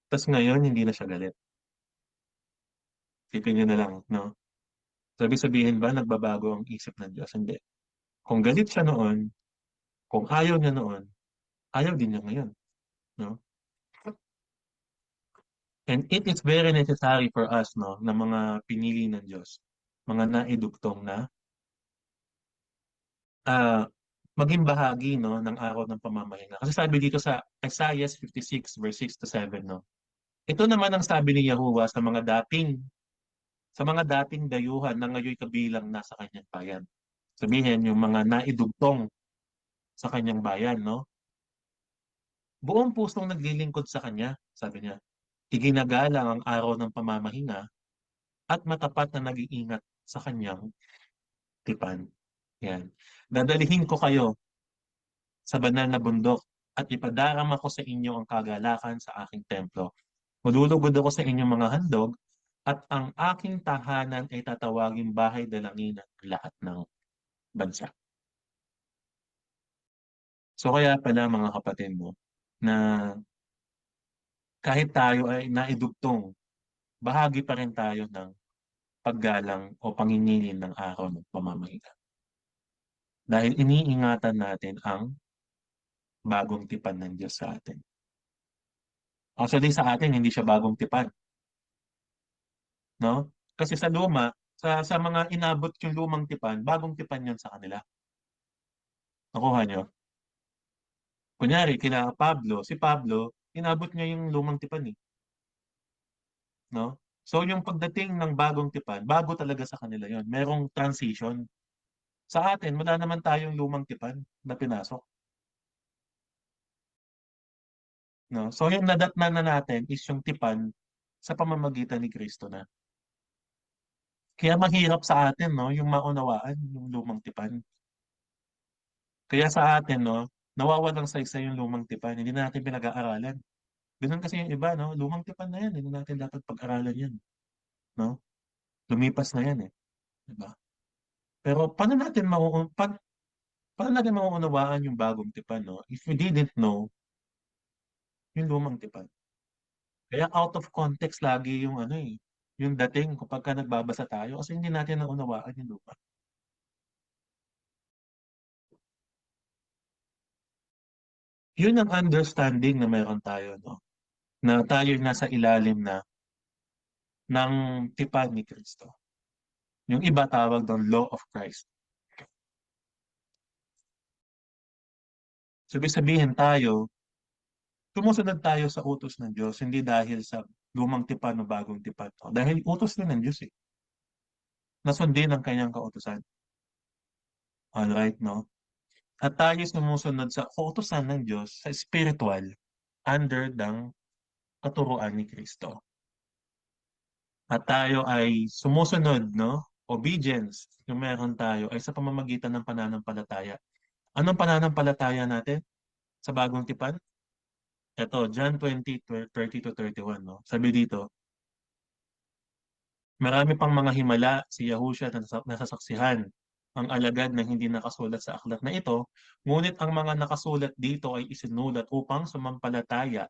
Tapos ngayon, hindi na siya galit. Isipin niyo na lang, no? Sabihin ba, nagbabago ang isip ng Diyos? Hindi. Kung galit siya noon, kung ayaw niya noon, ayaw din niya ngayon. No? And it is very necessary for us, no, na mga pinili ng Diyos, mga naidugtong na ah, maging bahagi no, ng araw ng pamamahinga. Kasi sabi dito sa Isaiah 56 verse 6 to 7, no, ito naman ang sabi ni Yahuwah sa mga dating dayuhan na ngayon kabilang nasa kanyang bayan. Sabihin, yung mga naidugtong sa kanyang bayan, no? Buong pusong naglilingkod sa kanya, sabi niya. Iginagalang ang araw ng pamamahinga at matapat na nag-iingat sa kanyang tipan. Yan. Dadalihin ko kayo sa banal na bundok at ipadarama ko sa inyo ang kagalakan sa aking templo. Malulugod ako sa inyong mga handog at ang aking tahanan ay tatawaging bahay dalangin ng lahat ng bansa. So kaya pala mga kapatid mo, na kahit tayo ay naidugtong, bahagi pa rin tayo ng paggalang o pangingilin ng araw ng pamamahinga. Dahil iniingatan natin ang bagong tipan ng Diyos sa atin. Actually sa atin, hindi siya bagong tipan. No? Kasi sa mga inabot yung lumang tipan, bagong tipan yan sa kanila. Nakuha nyo? Kunyari, kila Pablo, si Pablo, inabot niya yung lumang tipan eh, no? So yung pagdating ng bagong tipan, bago talaga sa kanila yon. Merong transition. Sa atin, wala naman tayong lumang tipan na pinasok, no? So yung nadatnan na natin is yung tipan sa pamamagitan ni Kristo na. Kaya mahirap sa atin, no, yung maunawaan yung lumang tipan. Kaya sa atin, no, nawawalang saysay yung lumang tipan. Hindi na natin pinag-aaralan. Ganun kasi yung iba, no? Lumang tipan na yan. Hindi natin dapat pag-aralan yan, no? Lumipas na yan, eh. Diba? Pero paano natin mauunawaan yung bagong tipan, no? If we didn't know yung lumang tipan. Kaya out of context lagi yung ano eh, yung dating kapag ka nagbabasa tayo kasi hindi natin naunawaan yung luma. Yun ang understanding na meron tayo, no? Na tayo nasa ilalim na ng tipan ni Kristo. Yung iba tawag ng law of Christ. So, ibig sabihin tayo, sumusunod tayo sa utos ng Diyos, hindi dahil sa lumang tipan o bagong tipan. No? Dahil utos din ng Diyos eh. Nasundin ang kanyang kautusan. Alright, no? At tayo sumusunod sa kautusan ng Diyos sa spiritual under ng katuruan ni Kristo. At tayo ay sumusunod, no? Obedience, yung meron tayo ay sa pamamagitan ng pananampalataya. Anong pananampalataya natin sa bagong tipan? Ito, John 20:30 to 31, no? Sabi dito, marami pang mga himala si Yahushua na nasasaksihan ang alagad na hindi nakasulat sa aklat na ito, ngunit ang mga nakasulat dito ay isinulat upang sumampalataya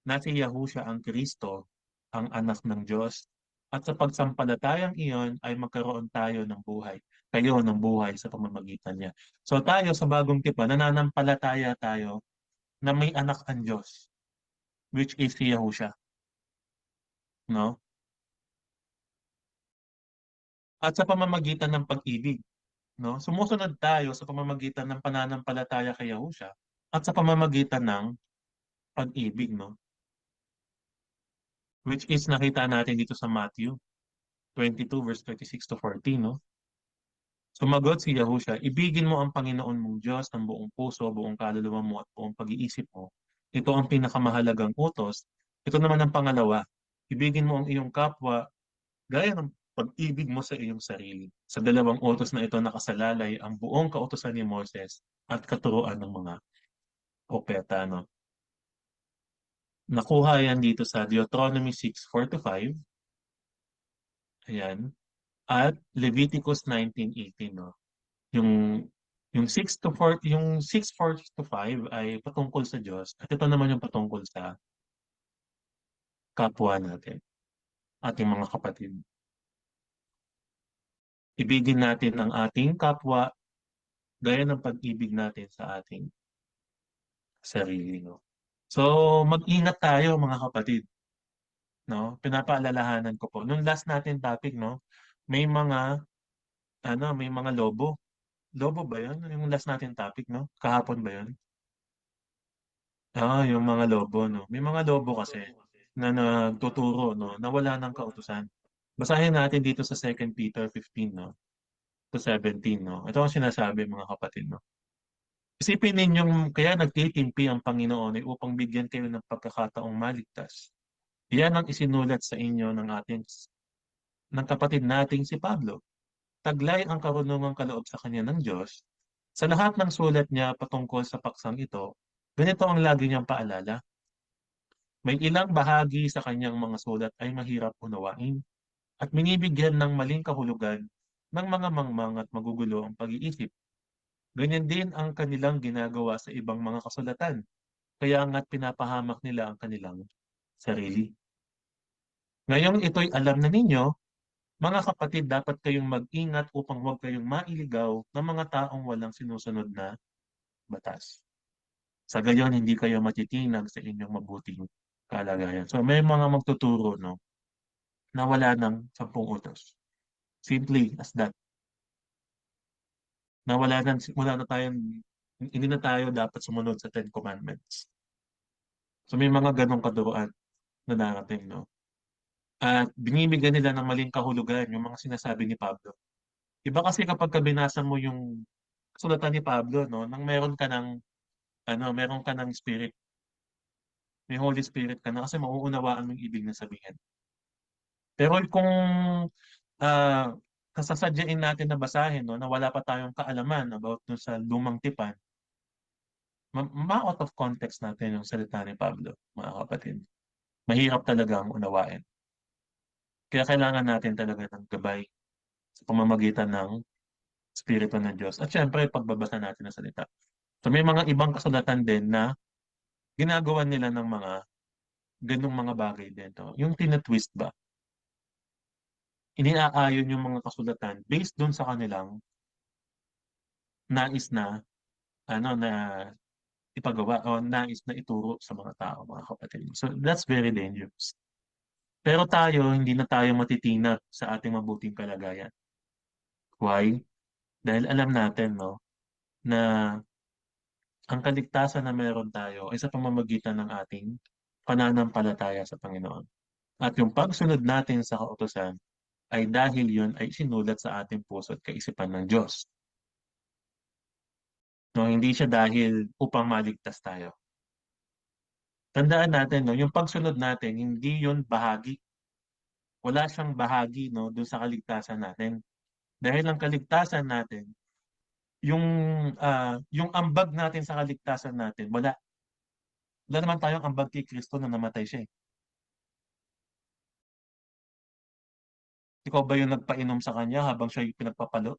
na si Yahushua ang Kristo, ang anak ng Diyos. At sa pagsampalatayang iyon ay magkaroon tayo ng buhay. Kayo ng buhay sa pamamagitan niya. So tayo sa bagong tipan, nananampalataya tayo na may anak ang Diyos, which is si Yahushua. No? At sa pamamagitan ng pag-ibig. No? Sumusunod tayo sa pamamagitan ng pananampalataya kay Yahushua at sa pamamagitan ng pag-ibig. No? Which is nakita natin dito sa Matthew 22 verse 36 to 40. No? Sumagot si Yahushua, ibigin mo ang Panginoon mong Diyos ng buong puso, buong kaluluwa mo at buong pag-iisip mo. Ito ang pinakamahalagang utos. Ito naman ang pangalawa. Ibigin mo ang iyong kapwa gaya ng pag-ibig mo sa iyong sarili. Sa dalawang utos na ito nakasalalay ang buong kautosan ni Moses at katuruan ng mga propeta. No? Nakuha yan dito sa Deuteronomy 6:4 to 5. Ayan. At Leviticus 19:18. No? Yung yung 6:4 to 5 ay patungkol sa Diyos at ito naman yung patungkol sa kapwa natin, ating mga kapatid. Ibigin natin ang ating kapwa gaya ng pag-ibig natin sa ating sarili. No? So, mag-ingat tayo mga kapatid. No? Pinapaalalahanan ko po. Nung last natin topic, no, may mga, may mga lobo. Lobo ba yun? Yung last natin topic, no? Kahapon ba yun? Yung mga lobo, no? May mga lobo kasi na nagtuturo, no, na wala ng kautusan. Basahin natin dito sa 2 Peter 15, no, to 17, no. Ito ang sinasabi mga kapatid, no. Isipin ninyong kaya nagtitimpi ang Panginoon ay upang bigyan kayo ng pagkakataong maligtas. Yan ang isinulat sa inyo ng kapatid nating si Pablo. Taglay ang karunungang kaloob sa kanya ng Diyos. Sa lahat ng sulat niya patungkol sa paksang ito, ganito ang lagi niyang paalala. May ilang bahagi sa kanyang mga sulat ay mahirap unawain at binibigyan ng maling kahulugan ng mga mangmang at magugulo ang pag-iisip. Ganyan din ang kanilang ginagawa sa ibang mga kasulatan, kaya nga't pinapahamak nila ang kanilang sarili. Ngayong ito'y alam na ninyo, mga kapatid, dapat kayong mag-ingat upang huwag kayong mailigaw ng mga taong walang sinusunod na batas. Sa gayon, hindi kayo matitinag sa inyong mabuting kalagayan. So may mga magtuturo, no, na wala ng 10 utos. Simply as that. Na wala na tayong, hindi na tayo dapat sumunod sa Ten Commandments. So may mga ganong kaduruan na darating, no? At binibigyan nila ng maling kahulugan yung mga sinasabi ni Pablo. Iba kasi kapag binasa mo yung kasulatan ni Pablo, no, nang meron ka ng spirit, may Holy Spirit ka na kasi mauunawaan mo yung ibig na sabihin. Pero kung ah kasasadyain natin na basahin, no, na wala pa tayong kaalaman about dun sa lumang tipan, ma-out of context natin yung salita ni Pablo, mga kapatid. Mahirap talaga ang unawain. Kaya kailangan natin talaga ng gabay sa pamamagitan ng Espiritu ng Diyos. At syempre, pagbabasa natin ng salita. So may mga ibang kasulatan din na ginagawa nila ng mga ganung mga bagay din. No? Yung tinatwist ba? Iniaayon yung mga kasulatan based dun sa kanilang nais na na ipagawa o nais na ituro sa mga tao, mga kapatid. So that's very dangerous. Pero tayo, hindi na tayo matitinag sa ating mabuting kalagayan. Why? Dahil alam natin, no, na ang kaligtasan na meron tayo ay sa pamamagitan ng ating pananampalataya sa Panginoon. At yung pagsunod natin sa kautusan ay dahil yun ay sinulat sa ating puso at kaisipan ng Diyos. No, hindi siya dahil upang maligtas tayo. Tandaan natin, no, yung pagsunod natin, hindi yun bahagi. Wala siyang bahagi, no, dun sa kaligtasan natin. Dahil ang kaligtasan natin, yung yung ambag natin sa kaligtasan natin, wala naman tayong ambag kay Kristo na namatay siya. Eh. Ikaw ba yung nagpainom sa kanya habang siya yung pinagpapalo?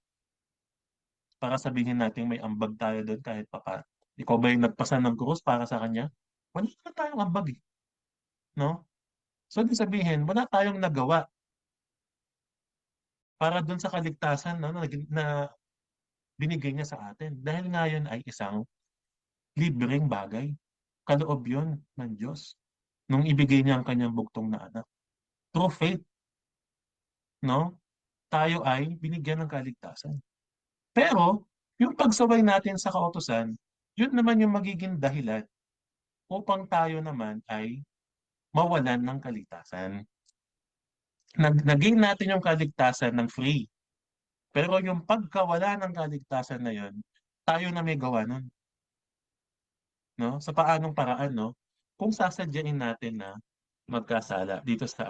Para sabihin natin may ambag tayo doon kahit papa. Ikaw ba yung nagpasan ng krus para sa kanya? Wala naman tayong ambag eh. No? So, ibig sabihin, wala tayong nagawa para doon sa kaligtasan na binigay niya sa atin. Dahil nga yun ay isang libreng bagay. Kaloob yun ng Diyos. Nung ibigay niya ang kanyang bugtong na anak. Through faith, no? Tayo ay binigyan ng kaligtasan. Pero, yung pagsaway natin sa kautusan, yun naman yung magiging dahilan upang tayo naman ay mawalan ng kaligtasan. Naging natin yung kaligtasan ng free. Pero yung pagkawala ng kaligtasan na yun, tayo na may gawa nun. No? Sa paanong paraan, no? Kung sasadyain natin na magkasala dito sa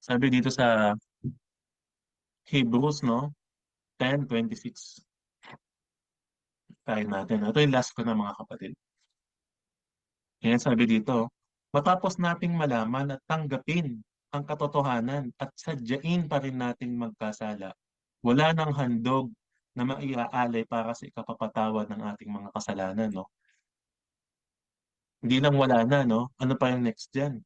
sabi dito sa Hebrews, no? 10:26. Tayo natin. Ito yung last ko na mga kapatid. Yan sabi dito, matapos nating malaman at tanggapin ang katotohanan at sadyain pa rin nating magkasala, wala nang handog na maiaalay para sa ikapapatawad ng ating mga kasalanan, no? Hindi lang wala na, no? Ano pa yung next dyan?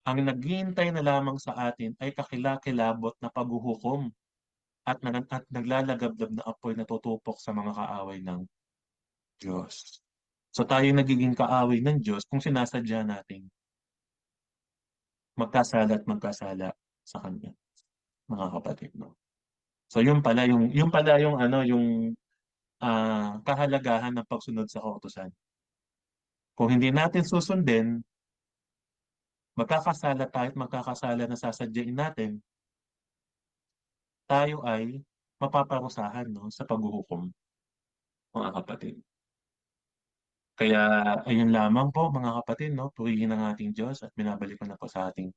Ang naghihintay na lamang sa atin ay kakilakilabot na paghuhukom at naglalagablab na apoy na tutupok sa mga kaaway ng Diyos. So tayo nagiging kaaway ng Diyos kung sinasadya nating magkasala at magkasala sa Kanya, mga kapatid, no? So yun pala yung kahalagahan ng pagsunod sa kautusan. Kung hindi natin susundin, magkakasala tayo at magkakasala na sasadyain natin, tayo ay mapaparusahan, no, sa paghuhukom, mga kapatid. Kaya ayun lamang po mga kapatid, no, purihin ang ating Diyos at binabalik ko na po sa ating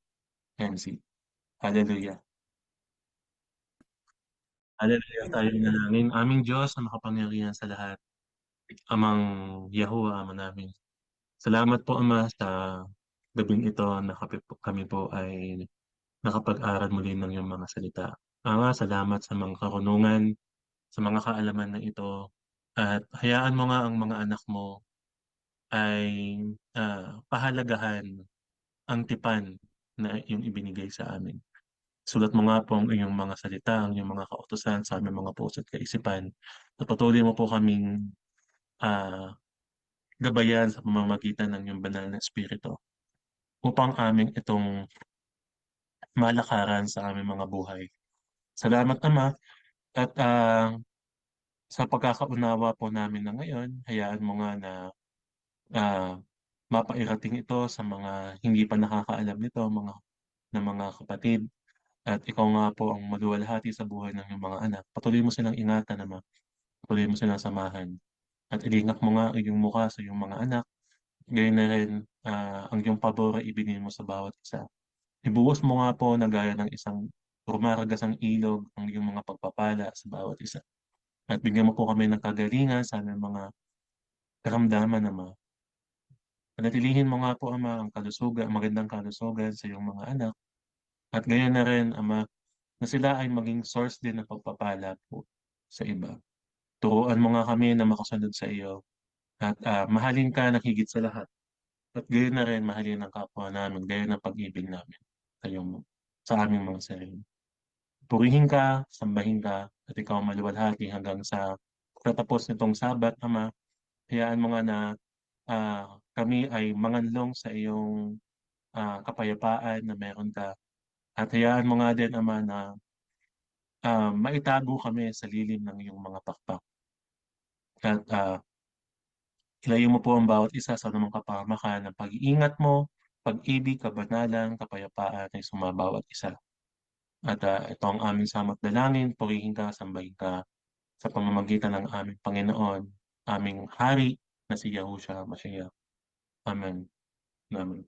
MC. Hallelujah. Hallelujah tayo nanalangin. Aming Diyos na makapangyarihan sa lahat. Amang Yahuwah, Ama namin. Salamat po, Ama, sa gabing ito na kami po ay nakapag-aral muli ng iyong mga salita. Ama, salamat sa mga karunungan, sa mga kaalaman na ito. At hayaan mo nga ang mga anak mo ay pahalagahan ang tipan na iyong ibinigay sa amin. Sulat mo nga po ang iyong mga salita, ang iyong mga kautusan sa aming mga puso at kaisipan. At patuloy mo po kaming ah, gabayan sa pamamagitan ng iyong banal na Espiritu upang aming itong malakaran sa aming mga buhay. Salamat, Ama, at Sa pagkakaunawa po namin na ngayon, hayaan mo nga na, ah, mapairating ito sa mga hindi pa nakakaalam nito, mga kapatid, at ikaw nga po ang maluwalhati sa buhay ng iyong mga anak. Patuloy mo silang ingatan, Ama, patuloy mo silang samahan, at ilingap mo nga ang iyong mukha sa iyong mga anak, gayon na rin, ang iyong pabor ay ibigay mo sa bawat isa. Ibuhos mo nga po na gaya ng isang rumaragasang ilog ang iyong mga pagpapala sa bawat isa, at bigyan mo po kami ng kagalingan sa aming mga karamdaman, Ama. Panatilihin mo nga po, Ama, ang magandang kalusugan sa iyong mga anak, at gayon na rin, Ama, na sila ay maging source din ng pagpapala po sa iba. Turuan mo nga kami na makasunod sa iyo, at, mahalin ka ng higit sa lahat, at gayon na rin mahalin ang kapwa namin gaya ng pag-ibig namin sa aming mga sarili. Purihin ka, sambahin ka, at ikaw ang maluwalhati hanggang sa pagtatapos nitong Sabat, Ama. Hayaan mo nga na, kami ay manganlong sa iyong, kapayapaan na meron ka, at hayaan mo nga din, Ama, na, maitago kami sa lilim ng iyong mga pakpak, at, ilayo mo po ang bawat isa sa anumang kapahamakan ng pag-iingat mo, pag-ibig, kabanalan, kapayapaan ay sumabawat isa. At, ito ang aming samot dalangin, purihin ka, sambahin ka sa pamamagitan ng aming Panginoon, aming Hari na si Yahushua Mashiach. Amen. Amen.